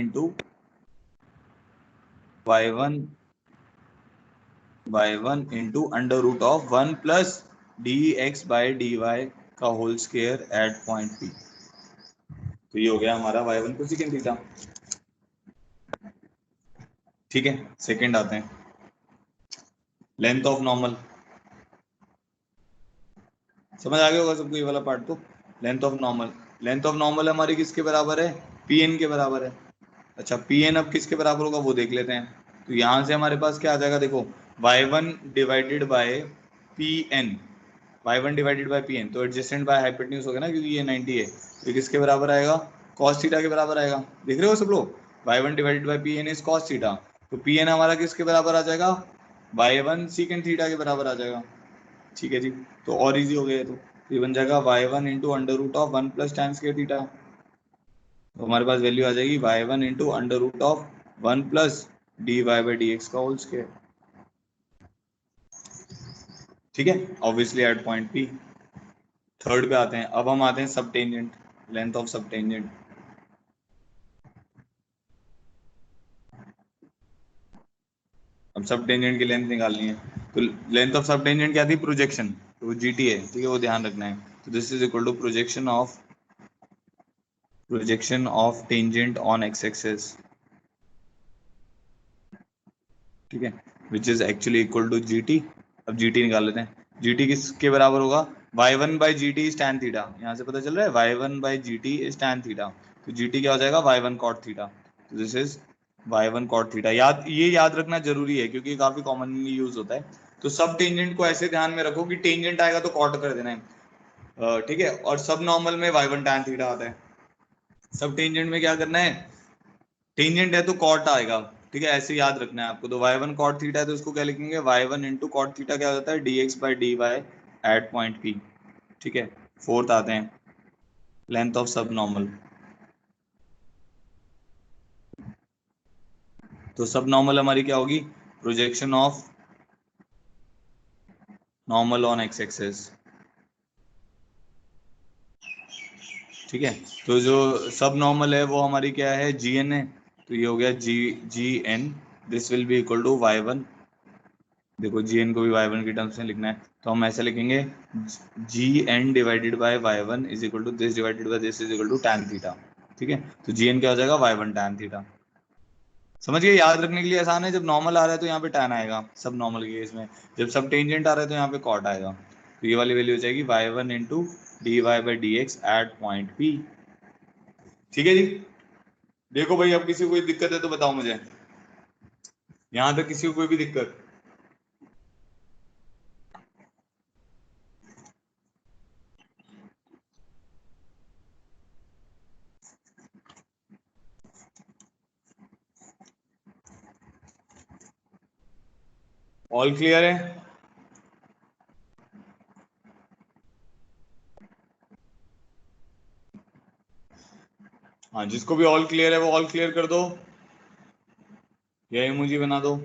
A: into under root of 1 plus dx by dy का whole square at point P। तो ये हो गया हमारा y1 कोसेकेंट थीटा, ठीक है। सेकेंड आते हैं, लेंथ ऑफ नॉर्मल। समझ आ गया होगा सबको ये वाला पार्ट। तो length of normal, length of normal हमारी किसके बराबर है, PN के बराबर है। अच्छा PN अब किसके बराबर होगा वो देख लेते हैं। तो यहाँ से हमारे पास क्या आ जाएगा, देखो y1 divided by pn, y1 divided by pn, तो एडजेसेंट बाय हाइपोटेन्यूज हो गया ना, क्योंकि ये 90 है, तो किसके बराबर आएगा, cos थीटा के बराबर आएगा। देख रहे हो सब लोग, y1 divided by pn is cos theta, तो pn हमारा किसके बराबर आ जाएगा, y1 secant थीटा के बराबर आ जाएगा। ठीक है जी, तो और इजी हो गया, तो ये बन जाएगा y1 into under root of 1 plus time square theta, तो हमारे पास वैल्यू आ जाएगी y1 into under root of 1 plus dy by D x का होल स्क्वायर। ठीक है, obviously at point P। Third पे आते हैं, अब हम आते हैं sub tangent, length of sub tangent. अब सब टेंजेंट की लेंथ निकालनी है, तो लेंथ ऑफ सब टेंजेंट क्या थी, प्रोजेक्शन, तो GT है, ठीक है, वो ध्यान रखना है। तो this is equal to projection of tangent on x axis, ठीक है, which is actually equal to GT। अब GT निकाल लेते हैं, GT किसके बराबर होगा, y1 by G T is tan theta, यहाँ से पता चल रहा है y1 by G T is tan theta, तो GT क्या हो जाएगा, y1 cot थीटा, तो this is y1 cot theta. ये याद रखना जरूरी है, क्योंकि काफी कॉमनली यूज होता है। तो सब टेंजेंट को ऐसे ध्यान में रखो कि टेंजेंट आएगा तो कॉट कर देना है, ठीक है, और सब नॉर्मल में y1 टैन थीटा आता है। सब टेंजेंट में क्या करना है, टेंजेंट है तो कॉट आएगा, ठीक है, ऐसे याद रखना है आपको। तो y1 cot थीटा है, तो उसको क्या लिखेंगे, y1 इंटू कॉट थीटा क्या होता है, dx by d y at point P। ठीक है, फोर्थ आते हैं, लेंथ ऑफ सब नॉर्मल। तो सब नॉर्मल हमारी क्या होगी, projection of normal on x axis. ठीक है, तो जो सब नॉर्मल है वो हमारी क्या है, GN है, तो ये हो गया GN, this will be equal to y1। देखो GN को भी y1 की टर्म्स में लिखना है, तो हम ऐसे लिखेंगे GN divided by y1 is equal to this divided by this is equal to tan theta. ठीक है, तो GN क्या हो जाएगा, y1 tan थीटा। समझ गए, याद रखने के लिए आसान है, जब नॉर्मल आ रहा है तो यहाँ पे tan आएगा सब नॉर्मल के केस में, जब सब टेंजेंट आ रहा है तो यहाँ पे cot आएगा, तो ये वाली वैल्यू हो जाएगी y1 into d Y by D x at point P। ठीक है जी, देखो भाई, अब किसी को कोई दिक्कत है तो बताओ मुझे, यहाँ तक किसी को कोई भी दिक्कत। ऑल क्लियर है, हाँ, जिसको भी ऑल क्लियर है वो ऑल क्लियर कर दो, या इमोजी बना दो।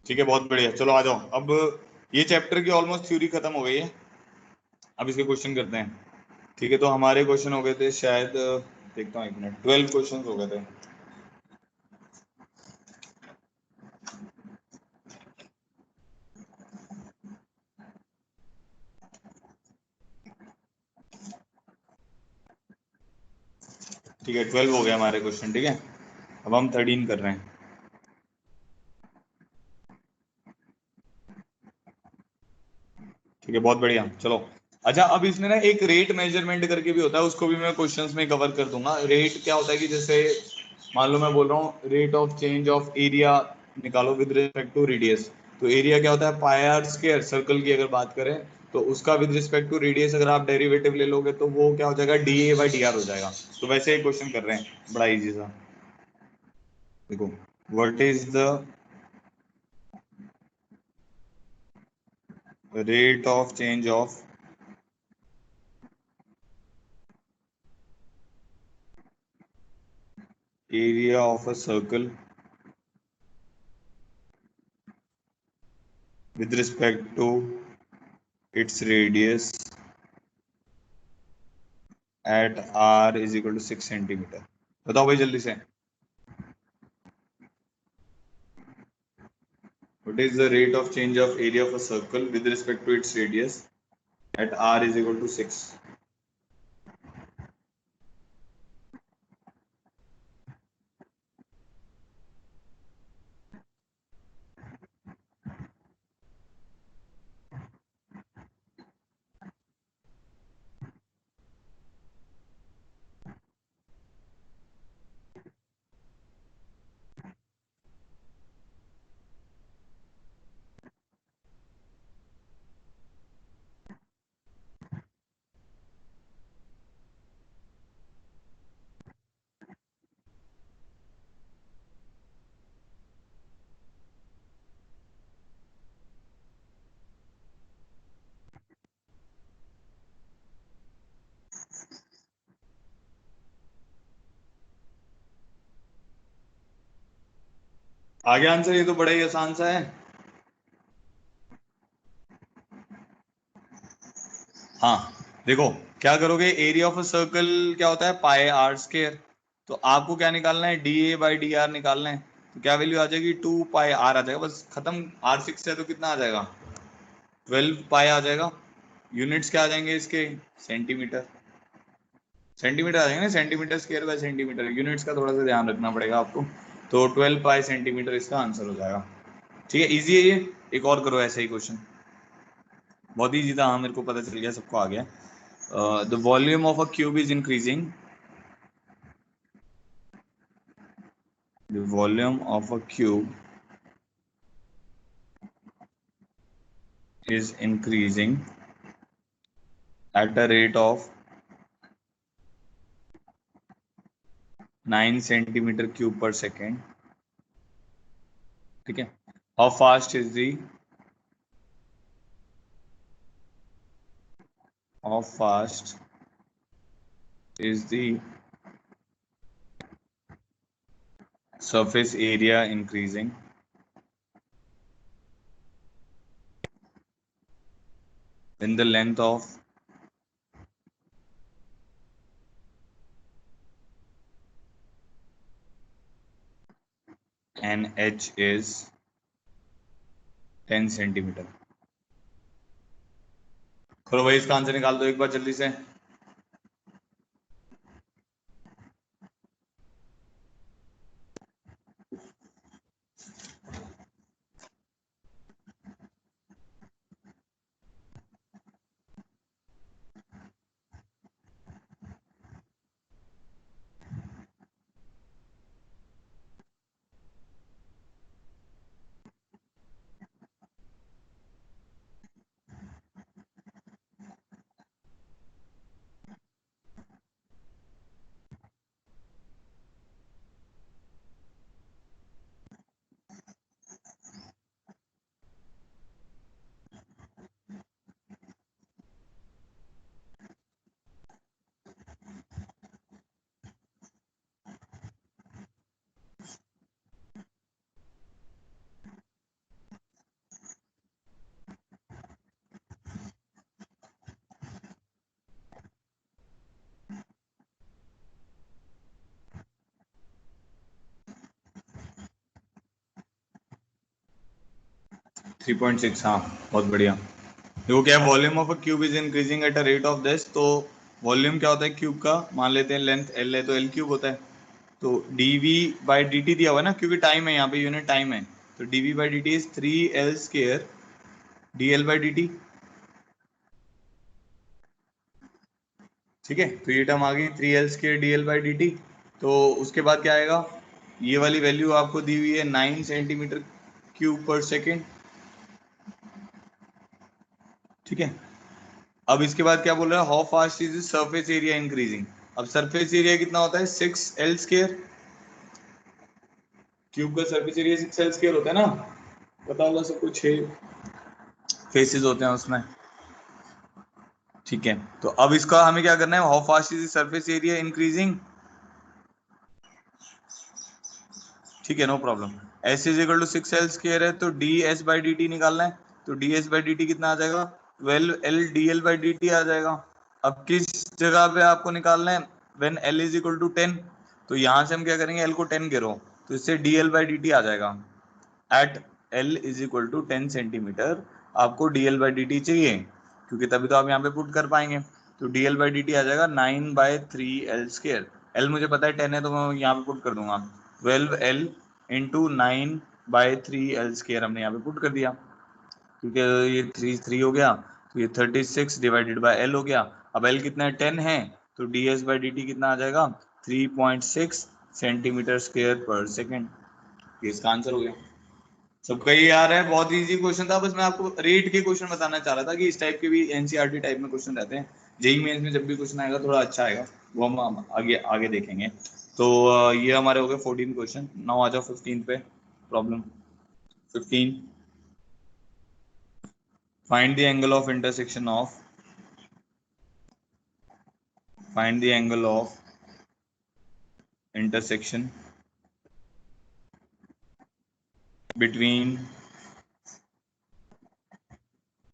A: ठीक है, बहुत बढ़िया, चलो आ जाओ। अब ये चैप्टर की ऑलमोस्ट थ्योरी खत्म हो गई है, अब इसके क्वेश्चन करते हैं। ठीक है, तो हमारे क्वेश्चन हो गए थे शायद, देखता हूँ एक मिनट, 12 क्वेश्चन हो गए थे। ठीक है, 12 हो गए हमारे क्वेश्चन, ठीक है, अब हम 13 कर रहे हैं। ठीक है, बहुत बढ़िया, चलो। अच्छा, अब इसमें ना एक रेट मेजरमेंट करके भी होता है, उसको भी मैं क्वेश्चंस में कवर कर दूंगा। रेट क्या होता है कि जैसे मान लो मैं बोल रहा हूँ rate of change of area निकालो विद रिस्पेक्ट टू रेडियस, तो एरिया क्या होता है, पाई आर स्क्वायर, सर्कल की अगर बात करें तो उसका विद रिस्पेक्ट टू रेडियस अगर आप डेरिवेटिव ले लोगे तो वो क्या हो जाएगा, DA बाई डी आर हो जाएगा। तो वैसे एक क्वेश्चन कर रहे हैं, बड़ा इजी सा, देखो, what is the rate of change of area of a circle with respect to its radius at r is equal to 6 centimetre. बताओ भाई जल्दी से, what is the rate of change of area of a circle with respect to its radius at r is equal to 6? आगे answer, ये तो बड़ा ही आसान सा है। हाँ देखो, क्या करोगे, एरिया ऑफ अ सर्कल क्या होता है, पाई आर स्क्वायर। तो आपको क्या निकालना है, D A by D R निकालना है। तो क्या वैल्यू आ जाएगी, 2 पाई आर आ जाएगा, बस खत्म। आर 6 है तो कितना आ जाएगा, 12 पाई आ जाएगा। यूनिट्स क्या आ जाएंगे इसके, सेंटीमीटर। सेंटीमीटर आ जाएंगे ना, centimetre square by centimetre. Units का थोड़ा सा ध्यान रखना पड़ेगा आपको। तो 12 पाई सेंटीमीटर इसका आंसर हो जाएगा। ठीक है, इजी है ये। एक और करो ऐसा ही क्वेश्चन, बहुत ईजी था। हाँ मेरे को पता चल गया, सबको आ गया। The volume of a cube is increasing, the volume of a cube is increasing at a rate of 9 centimeter cube per second. ठीक है, how fast is the how fast is the surface area increasing when the length of an edge is 10 centimeter. करो भाई, इसका answer निकाल दो एक बार जल्दी से। थ्री पॉइंट सिक्स, हाँ बहुत बढ़िया। देखो क्या है, volume of a cube is increasing at a rate of this. तो वॉल्यूम क्या होता है क्यूब का, मान लेते हैं लेंथ एल है तो एल क्यूब होता है। तो d v by D t दिया हुआ है ना, क्योंकि टाइम है यहाँ पे, यूनिट टाइम है। तो d v by D t is 3L square d l by D t. ठीक है, तो ये टर्म आ गई 3L square d l by D t. तो उसके बाद क्या आएगा, ये वाली वैल्यू आपको दी हुई है 9 सेंटीमीटर क्यूब पर सेकेंड। ठीक है, अब इसके बाद क्या बोल रहा है, how fast is surface area increasing. अब सरफेस एरिया कितना होता है, 6L स्क्वायर। क्यूब का सरफेस एरिया 6L स्क्वायर होता है ना, पता होगा सबको, 6 फेसेस होते हैं उसमें। ठीक है, तो अब इसका हमें क्या करना है, how fast is surface area increasing. ठीक है, no problem. S is equal to 6L square है, तो d s by D t निकालना है। तो d s by D t कितना आ जाएगा, 12L d l by D t आ जाएगा। अब किस जगह पे आपको निकालना है, when L is equal to 10। तो यहां से हम क्या करेंगे, L को 10 गिरो, तो इससे d l by D t आ जाएगा। At L is equal to 10 centimetre आपको d l by D t चाहिए, क्योंकि तभी तो आप यहाँ पे पुट कर पाएंगे। तो d l by D t आ जाएगा 9/3L स्क्वायर। एल मुझे पता है 10 है, तो मैं यहाँ पे पुट कर दूंगा 12L इंटू 9/3L स्क्वायर, हमने यहाँ पे पुट कर दिया, क्योंकि ये 3 हो गया। तो ये 36 डिवाइडेड बाय L हो गया। अब L कितना है, 10 है, तो d s by D t कितना आ जाएगा, 3.6 सेंटीमीटर स्क्वायर पर सेकेंड। ये इसका आंसर हो गया। सबका ये यार है, बहुत इजी क्वेश्चन था, बस मैं आपको रेट के क्वेश्चन बताना चाह रहा था कि इस टाइप के भी एनसीईआरटी टाइप में क्वेश्चन रहते हैं। जेई मेंस में जब भी क्वेश्चन आएगा थोड़ा अच्छा आएगा, वो हम आगे आगे देखेंगे। तो ये हमारे हो गए 14 क्वेश्चन। नाउ आ जाओ 15 पे, problem 15। Find the angle of intersection of, find the angle of intersection between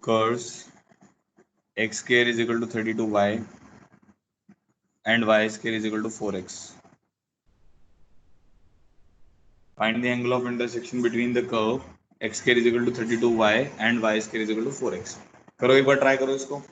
A: curves x square is equal to 32y and y square is equal to 4x. Find the angle of intersection between the curve x square is equal to 32y and y square is equal to 4x. करो एक बार try करो इसको.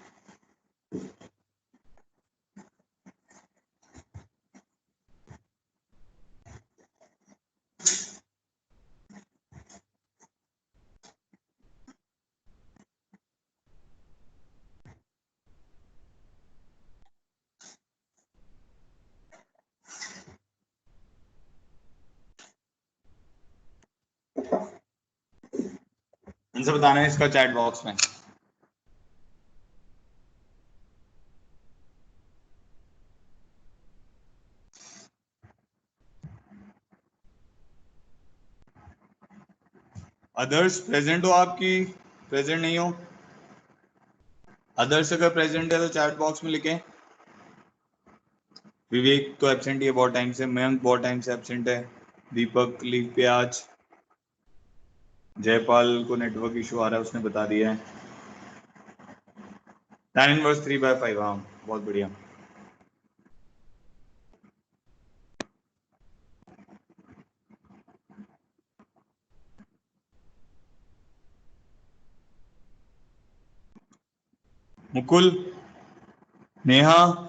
A: Answer बताना है इसका chat box में. Others present हो आपकी, प्रेजेंट नहीं हो. अदर्स अगर प्रेजेंट है तो चैट बॉक्स में लिखें. विवेक तो एब्सेंट ही है बहुत टाइम से, मयंक बहुत टाइम से एब्सेंट है, दीपक लीव पे आज, जयपाल को नेटवर्क इशू आ रहा है उसने बता दिया है. tan inverse 3/5. हाँ बहुत बढ़िया. मुकुल, नेहा,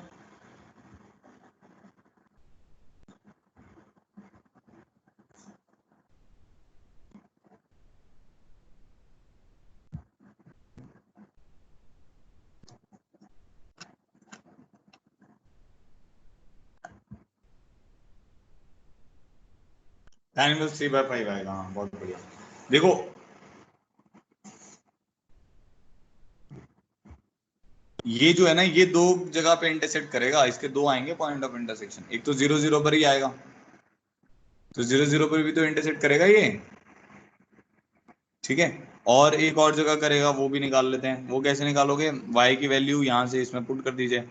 A: tan इनवर्स 3/5 आएगा. हाँ बहुत बढ़िया. देखो ये जो है ना, ये दो जगह पे इंटरसेक्ट करेगा, इसके दो आएंगे पॉइंट ऑफ इंटरसेक्शन. एक तो 0 0 पर ही आएगा, तो 0 0 पर भी तो इंटरसेक्ट करेगा ये. ठीक है, और एक और जगह करेगा, वो भी निकाल लेते हैं. वो कैसे निकालोगे? y की वैल्यू यहाँ से इसमें पुट कर दीजिए.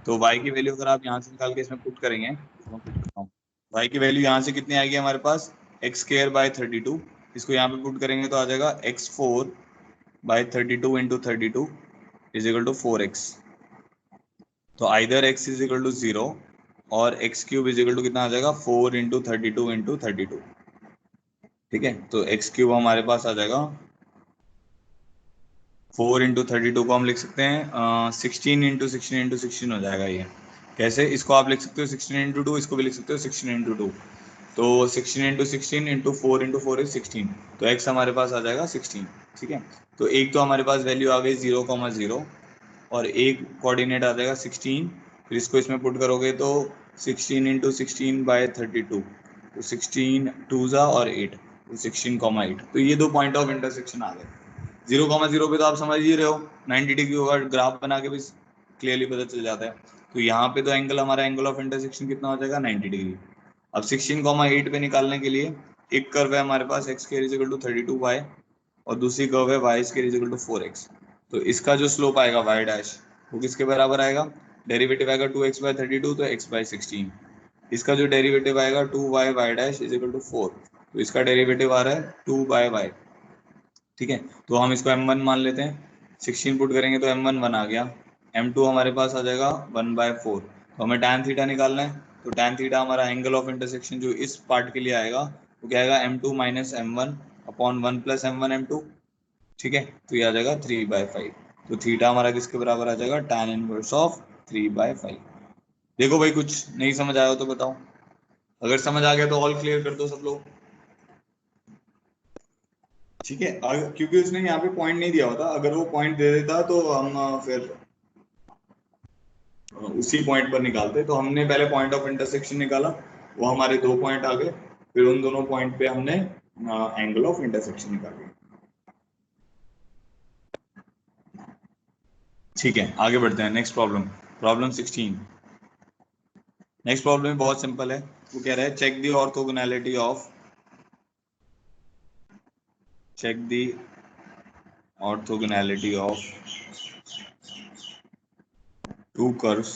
A: तो y की वैल्यू अगर आप यहाँ से निकाल के इसमें पुट करेंगे, तो मैं पुट करता हूँ. y की वैल्यू यहाँ से कितनी आएगी हमारे पास? x square by 32. इसको यहाँ पे पुट करेंगे तो आ जाएगा x4 by 32 into 32 is equal to 4x. तो either x is equal to 0 और x cube is equal to कितना आ जाएगा? 4 इंटू 32 इंटू 32. ठीक है, तो x क्यूब हमारे पास आ जाएगा 4 इंटू 32 को हम लिख सकते हैं 16 इंटू 16 इंटू 16 हो जाएगा ये. कैसे? इसको आप लिख सकते हो 16 इंटू 2, इसको भी लिख सकते हो 16 इंटू 2. तो 16 इंटू 16 इंटू 4 इज 16. तो x हमारे पास आ जाएगा 16. ठीक है, तो एक तो हमारे पास वैल्यू आ गई 0,0 और एक कोऑर्डिनेट आ जाएगा 16. फिर इसको इसमें पुट करोगे तो 16 इंटू 16 बाय 32, तो 16 2 और 8, तो 16,8. तो ये दो पॉइंट ऑफ इंटरसेक्शन आ गए. 0,0 पे तो आप समझ ही रहे हो 90 डिग्री होगा, ग्राफ बना के भी क्लियरली पता चल जाता है. तो यहाँ पे तो एंगल, हमारा एंगल ऑफ इंटरसेक्शन कितना हो जाएगा? 90 डिग्री. अब 16,8 पे निकालने के लिए एक कर्व है हमारे पास x square is equal to 32y और दूसरी कर्व है y square is equal to 4x. तो इसका जो स्लोप आएगा y डैश, वो किसके बराबर आएगा? डेरिवेटिव आएगा 2x बाय 32, तो x बाय 16. इसका जो डेरिवेटिव आएगा 2y y dash is equal to 4, तो इसका डेरिवेटिव आ रहा है 2 बाय y. ठीक है, तो हम इसको m1 मान लेते हैं. 16 पुट करेंगे तो m1 1 आ गया. m2 हमारे पास आ जाएगा 1/4. तो हमें tan थीटा निकालना है. तो tan थीटा हमारा एंगल ऑफ इंटरसेक्शन जो इस पार्ट के लिए आएगा वो क्या आएगा? m2 minus m1 upon 1 plus m1 m2. ठीक है, तो ये आ जाएगा 3/5. तो थीटा हमारा किसके बराबर आ जाएगा? tan inverse of 3/5. देखो भाई, कुछ नहीं समझ आया हो तो बताओ, अगर समझ आ गया तो ऑल क्लियर कर दो सब लोग. ठीक है, क्योंकि उसने यहाँ पे पॉइंट नहीं दिया होता, अगर वो पॉइंट दे देता तो हम फिर उसी पॉइंट पर निकालते. तो हमने पहले पॉइंट ऑफ इंटरसेक्शन निकाला, वो हमारे दो पॉइंट आ गए. फिर उन दोनों पॉइंट पे हमने एंगल ऑफ इंटरसेक्शन निकाली. ठीक है, आगे बढ़ते हैं. Next problem, problem 16. Next problem बहुत सिंपल है. वो कह रहा है check the orthogonality of, check the orthogonality of two curves.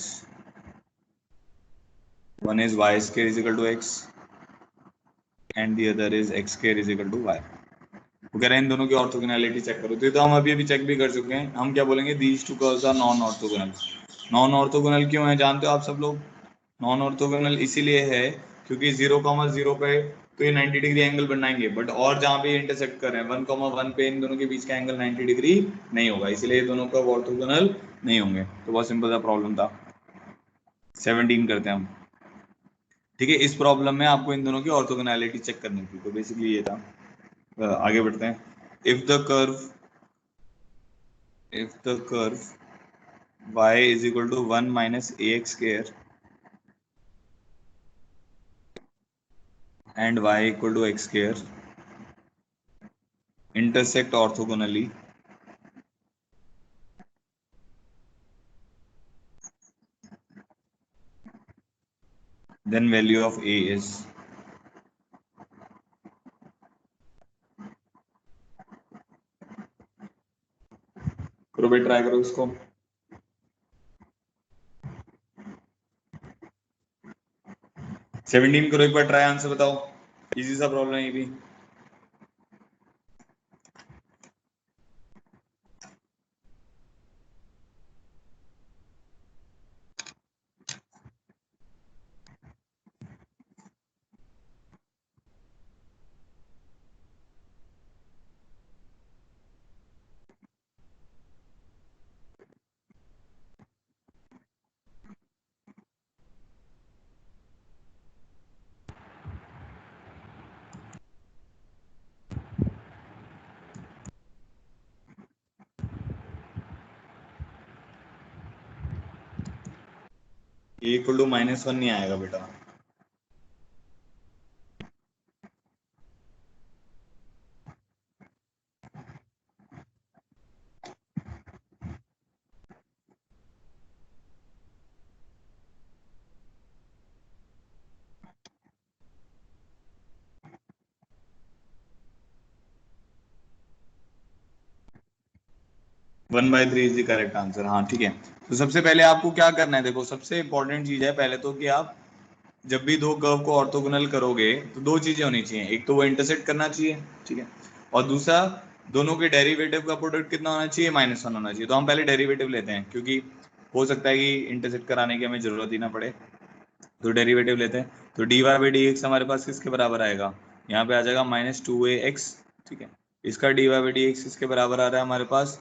A: One is y square is equal to x and the other is x square is equal to y. वो कह रहे हैं इन दोनों की ऑर्थोगोनैलिटी चेक करो, तो ये तो हम अभी अभी चेक भी कर चुके हैं। हम क्या बोलेंगे, these two curves are non orthogonal. Non orthogonal क्यों है जानते हो आप सब लोग? नॉन ऑर्थोगोनल इसीलिए है क्योंकि 0,0 पे तो ये 90 डिग्री एंगल बनाएंगे, बट और जहाँ पे ये इंटरसेक्ट कर रहे हैं 1,1 पे इन दोनों के बीच का एंगल 90 डिग्री नहीं होगा, इसलिए ये दोनों कर्व ऑर्थोगोनल नहीं होंगे। तो बहुत सिंपल सा प्रॉब्लम था। 17 करते हैं हम। ठीक है, इस प्रॉब्लम में आपको इन दोनों की ऑर्थोगोनैलिटी चेक करनी थी, तो बेसिकली ये था। आगे बढ़ते हैं। If the curve y is equal to 1 minus ax square and y equal to x square intersect orthogonally, then value of a is। करो भाई, ट्राई करो इसको। 17 करो एक बार ट्राई, आंसर बताओ। इजी सा प्रॉब्लम है ये भी। ए इक्वल टू -1 नहीं आएगा बेटा। One by three is the correct answer. हाँ ठीक है। तो सबसे पहले आपको क्या करना है, देखो सबसे इंपॉर्टेंट चीज है पहले तो कि आप जब भी दो कर्व को ऑर्थोगोनल करोगे तो दो चीजें होनी चाहिए, एक तो वो इंटरसेक्ट करना चाहिए, ठीक है, और दूसरा दोनों के डेरिवेटिव का प्रोडक्ट कितना होना चाहिए, -1 होना चाहिए। तो हम पहले डेरिवेटिव लेते हैं क्योंकि हो सकता है कि इंटरसेक्ट कराने की हमें जरूरत ही ना पड़े। तो डेरिवेटिव लेते हैं, तो d Y by D x हमारे पास किसके बराबर आएगा, यहाँ पे आ जाएगा -2ax। ठीक है, इसका d Y by D x किसके बराबर आ रहा है हमारे पास,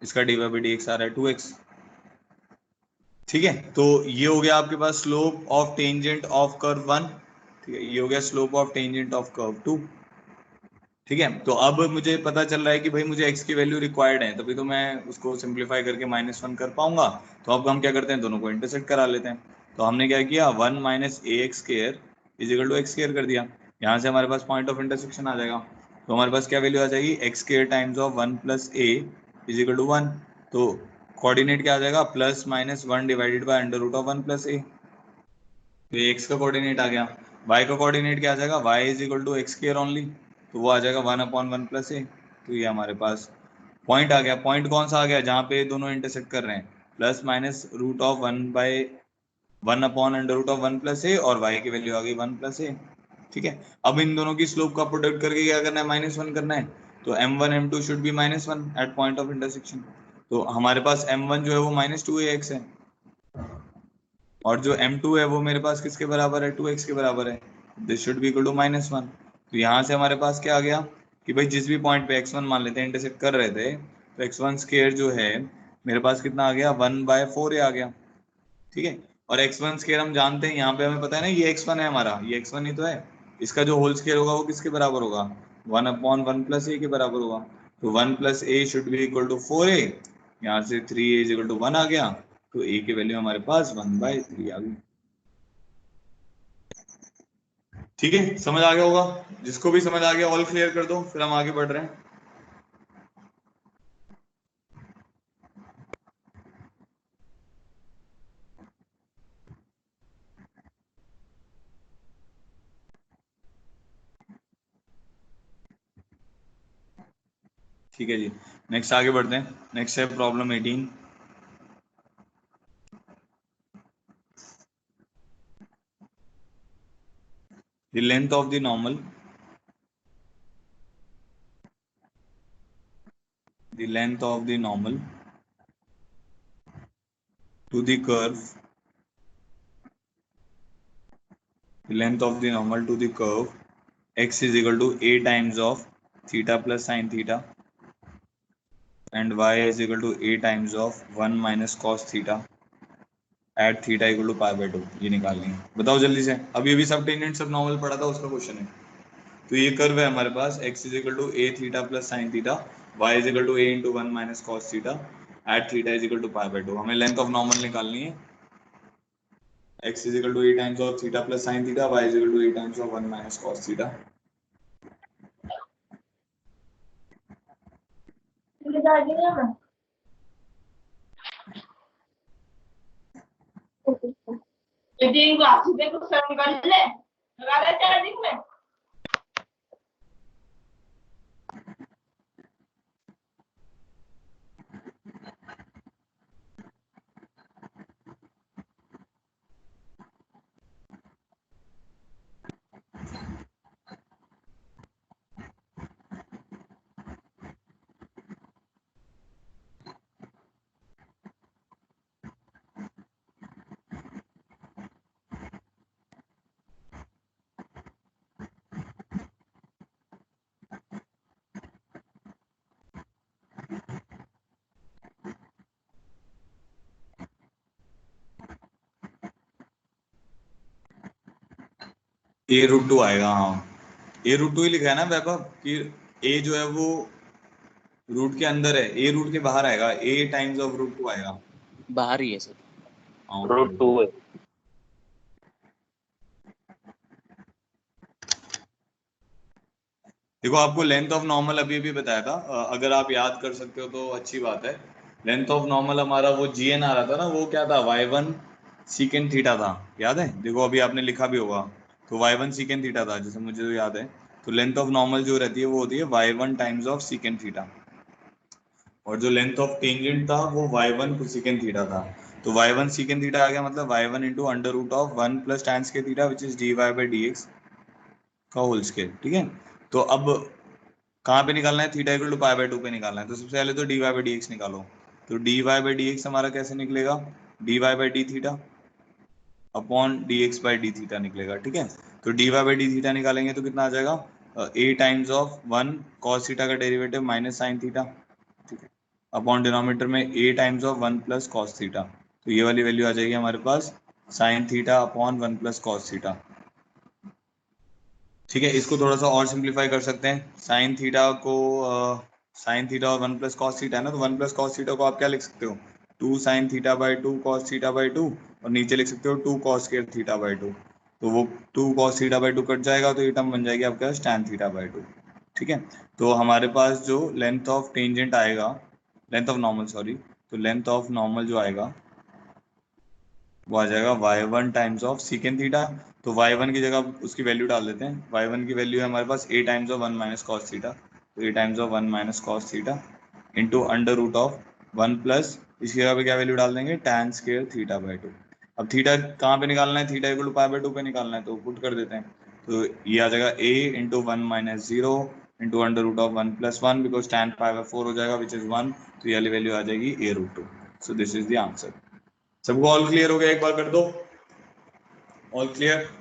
A: इसका d Y by D x आ रहा है 2x। ठीक है, तो ये हो गया आपके पास slope of tangent of curve 1। ठीक है, ये हो गया slope of tangent of curve 2। ठीक है, तो अब मुझे पता चल रहा है कि भाई मुझे x की वैल्यू रिक्वायर्ड है, तभी तो मैं उसको सिंप्लीफाई करके -1 कर पाऊंगा। तो अब हम क्या करते हैं, दोनों को इंटरसेक्ट करा लेते हैं। तो हमने क्या किया, 1 minus a x square is equal to x square कर दिया। यहाँ से हमारे पास पॉइंट ऑफ इंटरसेक्शन आ जाएगा। तो हमारे पास क्या वैल्यू आ जाएगी, x square times of 1 plus a is equal to 1। तो कोऑर्डिनेट क्या आ जाएगा, +-1 divided by under root of 1 plus a. तो ये x का कोऑर्डिनेट आ गया। y का कोऑर्डिनेट क्या आ जाएगा, y is equal to x square only, तो वो आ जाएगा 1/1 प्लस ए। तो ये हमारे पास पॉइंट आ गया। पॉइंट कौन सा आ गया, जहाँ पे दोनों इंटरसेक्ट कर रहे हैं, +-1/1/(1/(1 प्लस ए और y की वैल्यू आ गई 1 प्लस ए। ठीक है, अब इन दोनों की स्लोप का प्रोडक्ट करके क्या करना है, -1 करना है। तो m1 m2 should be -1 at point of intersection. तो हमारे पास m1 जो है वो -2ax है, और जो m2 है वो मेरे पास किसके बराबर है, 2x के बराबर है। This should be equal to -1। तो यहाँ से हमारे पास क्या आ गया कि भाई जिस भी पॉइंट पे x1 मान लेते हैं इंटरसेक्ट कर रहे थे, तो x1 स्क्वायर जो है मेरे पास कितना आ गया, 1/4 आ गया। ठीक है, और x1 स्क्वायर हम जानते हैं, यहाँ पे हमें पता है ना ये x1 है हमारा, ये x1 ही तो है। इसका जो होल स्क्वायर होगा वो किसके बराबर होगा, 1/1 प्लस ए के बराबर होगा। तो 1 plus a should be equal to 4a। यहाँ से 3a इज इक्वल टू 1 आ गया। तो a की वैल्यू हमारे पास 1/3 आ गई। ठीक है, समझ आ गया होगा। जिसको भी समझ आ गया ऑल क्लियर कर दो, फिर हम आगे बढ़ रहे हैं। ठीक है जी, नेक्स्ट आगे बढ़ते हैं। नेक्स्ट है problem 18। The length of the normal the length of the normal to the curve, the length of the normal to the curve x is equal to a times of theta plus sin theta and y is equal to a times of 1 minus cos theta at theta equal to pi by 2। ये निकालनी है, बताओ जल्दी से। अब ये भी सब टेंजेंट सब नॉर्मल पढ़ा था, उसका क्वेश्चन है। तो ये कर्व है हमारे पास x is equal to a theta plus sine theta, y is equal to a into 1 minus cos theta at theta is equal to pi by 2। हमें लेंथ ऑफ नॉर्मल निकालनी है। x is equal to a times of theta plus sine theta, y is equal to a times of 1 minus cos theta. A root two आएगा, हाँ ए root to ही लिखा है ना वैभव कि ए जो है वो रूट के अंदर है, ए रूट के बाहर आएगा, ए टाइम्स ऑफ रूट टू आएगा।
D: बाहर ही है सर।
A: हाँ
B: रूट 2 है।
A: देखो आपको लेंथ ऑफ नॉर्मल अभी अभी बताया था, अगर आप याद कर सकते हो तो अच्छी बात है। लेंथ ऑफ नॉर्मल हमारा वो जीएन आ रहा था ना, वो क्या था, y1 सीकेंट थीटा था, याद है? देखो अभी आपने लिखा भी होगा, तो y1 सीकेंट थीटा था, जैसे मुझे तो याद है। तो लेंथ ऑफ नॉर्मल जो रहती है वो होती है y1 times of secant theta, और जो लेंथ ऑफ टेंजेंट था वो y1 कोसेकेंट थीटा था। तो y1 सीकेंट थीटा आ गया, मतलब y1 into under root of 1 plus tan square theta which is dy by dx का होल स्क्वायर। ठीक है, तो अब कहाँ पे निकालना है, theta equal to pi by 2 पे निकालना है। तो सबसे पहले तो dy बाई dx निकालो। तो dy बाई dx हमारा कैसे निकलेगा, dy by D theta upon dx by D theta निकलेगा। ठीक है, तो dy बाई डी थीटा निकालेंगे तो कितना आ जाएगा, a times of 1 cos theta का डेरिवेटिव माइनस साइन थीटा, ठीक है, अपॉन डिनोमिनेटर में a times of 1 plus cos theta. तो ये वाली वैल्यू आ जाएगी हमारे पास sine theta upon 1 plus cos theta. ठीक है, इसको थोड़ा सा और सिंप्लीफाई कर सकते हैं। साइन थीटा को साइन थीटा और 1 प्लस कॉस थीटा है ना, तो 1 प्लस कॉस थीटा को आप क्या लिख सकते हो, 2 sine theta by 2 cos theta by 2, और नीचे लिख सकते हो 2 कॉस स्क्वायर थीटा बाई 2। तो वो 2 कॉस थीटा बाई 2 कट जाएगा, तो ये टर्म बन जाएगी आपके पास tan थीटा बाई 2। ठीक है, तो हमारे पास जो लेंथ ऑफ टेंजेंट आएगा, लेंथ ऑफ नॉर्मल सॉरी, तो लेंथ ऑफ नॉर्मल जो आएगा वो आ जाएगा y1 times of secant theta. तो y1 की जगह उसकी वैल्यू डाल देते हैं। y1 की वैल्यू है हमारे पास a times of 1 minus cos theta, तो a times of 1 minus cos theta into under root of 1 plus इसकी जगह पे क्या वैल्यू डाल देंगे, tan स्क्वायर थीटा बाई 2। अब थीटा कहाँ पे निकालना है, theta equal to pi by 2 पे निकालना है, तो पुट कर देते हैं। तो ये आ जाएगा a into 1 minus 0 into under root of 1 plus 1, because tan pi by 4 हो जाएगा विच इज 1, तो ये वाली वैल्यू आ जाएगी a root 2। So this is the answer. सबको ऑल क्लियर हो गया, एक बार कर दो ऑल क्लियर।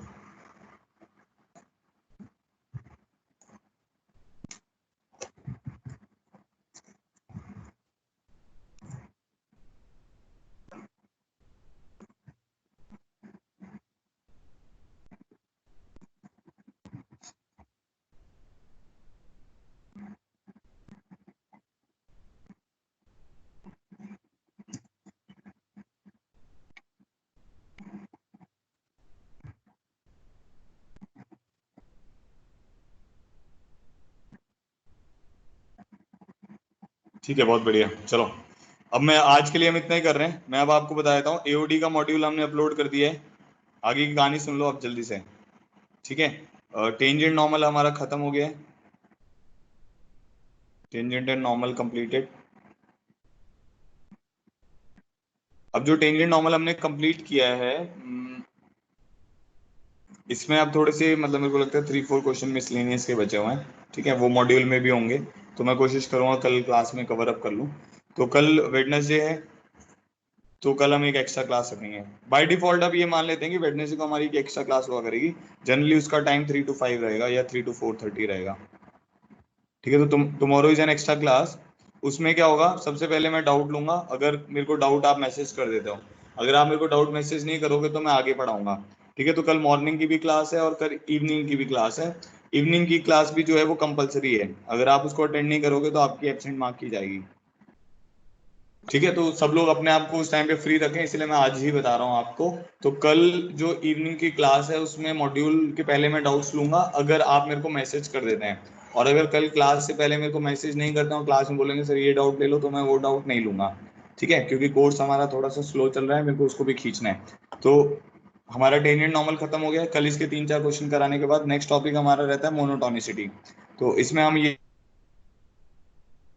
A: ठीक है, बहुत बढ़िया। चलो अब मैं आज के लिए हम इतना ही कर रहे हैं। मैं अब आपको बता देता हूँ, एओडी का मॉड्यूल हमने अपलोड कर दिया है, आगे की कहानी सुन लो अब जल्दी से। ठीक है, टेंजेंट नॉर्मल हमारा खत्म हो गया है, टेंजेंट एंड नॉर्मल कंप्लीटेड। अब जो टेंजेंट नॉर्मल हमने कंप्लीट किया है, इसमें अब थोड़े से मतलब मेरे को लगता है 3-4 क्वेश्चन मिसलेनियस के बचे हुए हैं, ठीक है, वो मॉड्यूल में भी होंगे, तो मैं कोशिश करूंगा कल क्लास में कवर अप कर लूँ। तो कल वेडनेसडे है, तो कल हम एक एक्स्ट्रा क्लास रखेंगे। बाय डिफॉल्ट अब ये मान लेते हैं कि वेडनेसडे को हमारी एक एक्स्ट्रा क्लास हुआ करेगी। जनरली उसका टाइम 3 to 5 रहेगा या 3 to 4:30 रहेगा, ठीक है। तो tomorrow is an extra class. उसमें क्या होगा, सबसे पहले मैं डाउट लूंगा, अगर मेरे को डाउट आप मैसेज कर देते हो, अगर आप मेरे को डाउट मैसेज नहीं करोगे तो मैं आगे पढ़ाऊंगा, ठीक है। तो कल मॉर्निंग की भी क्लास है और कल इवनिंग की भी क्लास है। इवनिंग की क्लास भी जो है वो कंपलसरी है, अगर आप उसको अटेंड नहीं करोगे तो आपकी एब्सेंट मार्क की जाएगी, ठीक है। तो सब लोग अपने आप को उस टाइम पे फ्री रखें, इसलिए मैं आज ही बता रहा हूँ आपको। तो कल जो इवनिंग की क्लास है उसमें मॉड्यूल के पहले मैं डाउट्स लूंगा, अगर आप मेरे को मैसेज कर देते हैं, और अगर कल क्लास से पहले मेरे को मैसेज नहीं करते हो, क्लास में बोलेंगे सर ये डाउट ले लो, तो मैं वो डाउट नहीं लूंगा, ठीक है, क्योंकि कोर्स हमारा थोड़ा सा स्लो चल रहा है, मेरे को उसको भी खींचना है। तो हमारा टेंजेंट नॉर्मल खत्म हो गया, कल इसके 3-4 क्वेश्चन कराने के बाद नेक्स्ट टॉपिक हमारा रहता है मोनोटोनिसिटी। तो इसमें हम ये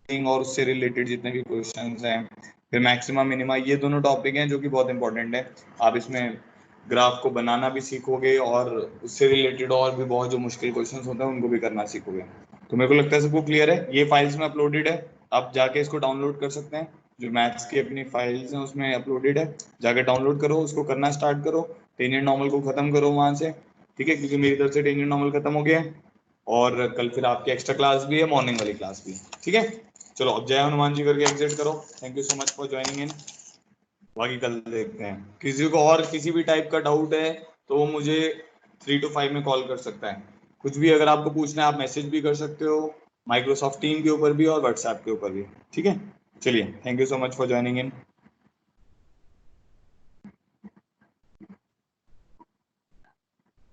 A: और उससे रिलेटेड जितने भी क्वेश्चंस हैं, फिर मैक्सिमा मिनिमा, ये दोनों टॉपिक हैं जो कि बहुत इंपॉर्टेंट है। आप इसमें ग्राफ को बनाना भी सीखोगे और उससे रिलेटेड और भी बहुत जो मुश्किल क्वेश्चंस होते हैं उनको भी करना सीखोगे। तो मेरे को लगता है सबको क्लियर है, ये फाइल्स में अपलोडेड है, आप जाके इसको डाउनलोड कर सकते हैं, जो मैथ्स की अपनी फाइल्स हैं उसमें अपलोडेड है, जाके डाउनलोड करो, उसको करना स्टार्ट करो, टेंजेंट नॉर्मल को खत्म करो वहां से, ठीक है, क्योंकि मेरी तरफ से टेंजेंट नॉर्मल खत्म हो गया है, और कल फिर आपकी एक्स्ट्रा क्लास भी है, मॉर्निंग वाली क्लास भी, ठीक है। चलो अब जय हनुमान जी करके एग्जिट करो। Thank you so much for joining in. बाकी कल देखते हैं, किसी को और किसी भी टाइप का डाउट है तो वो मुझे 3 to 5 में कॉल कर सकता है। कुछ भी अगर आपको पूछना है आप मैसेज भी कर सकते हो, माइक्रोसॉफ्ट टीम के ऊपर भी और व्हाट्सएप के ऊपर भी, ठीक है। चलिए, thank you so much for joining in.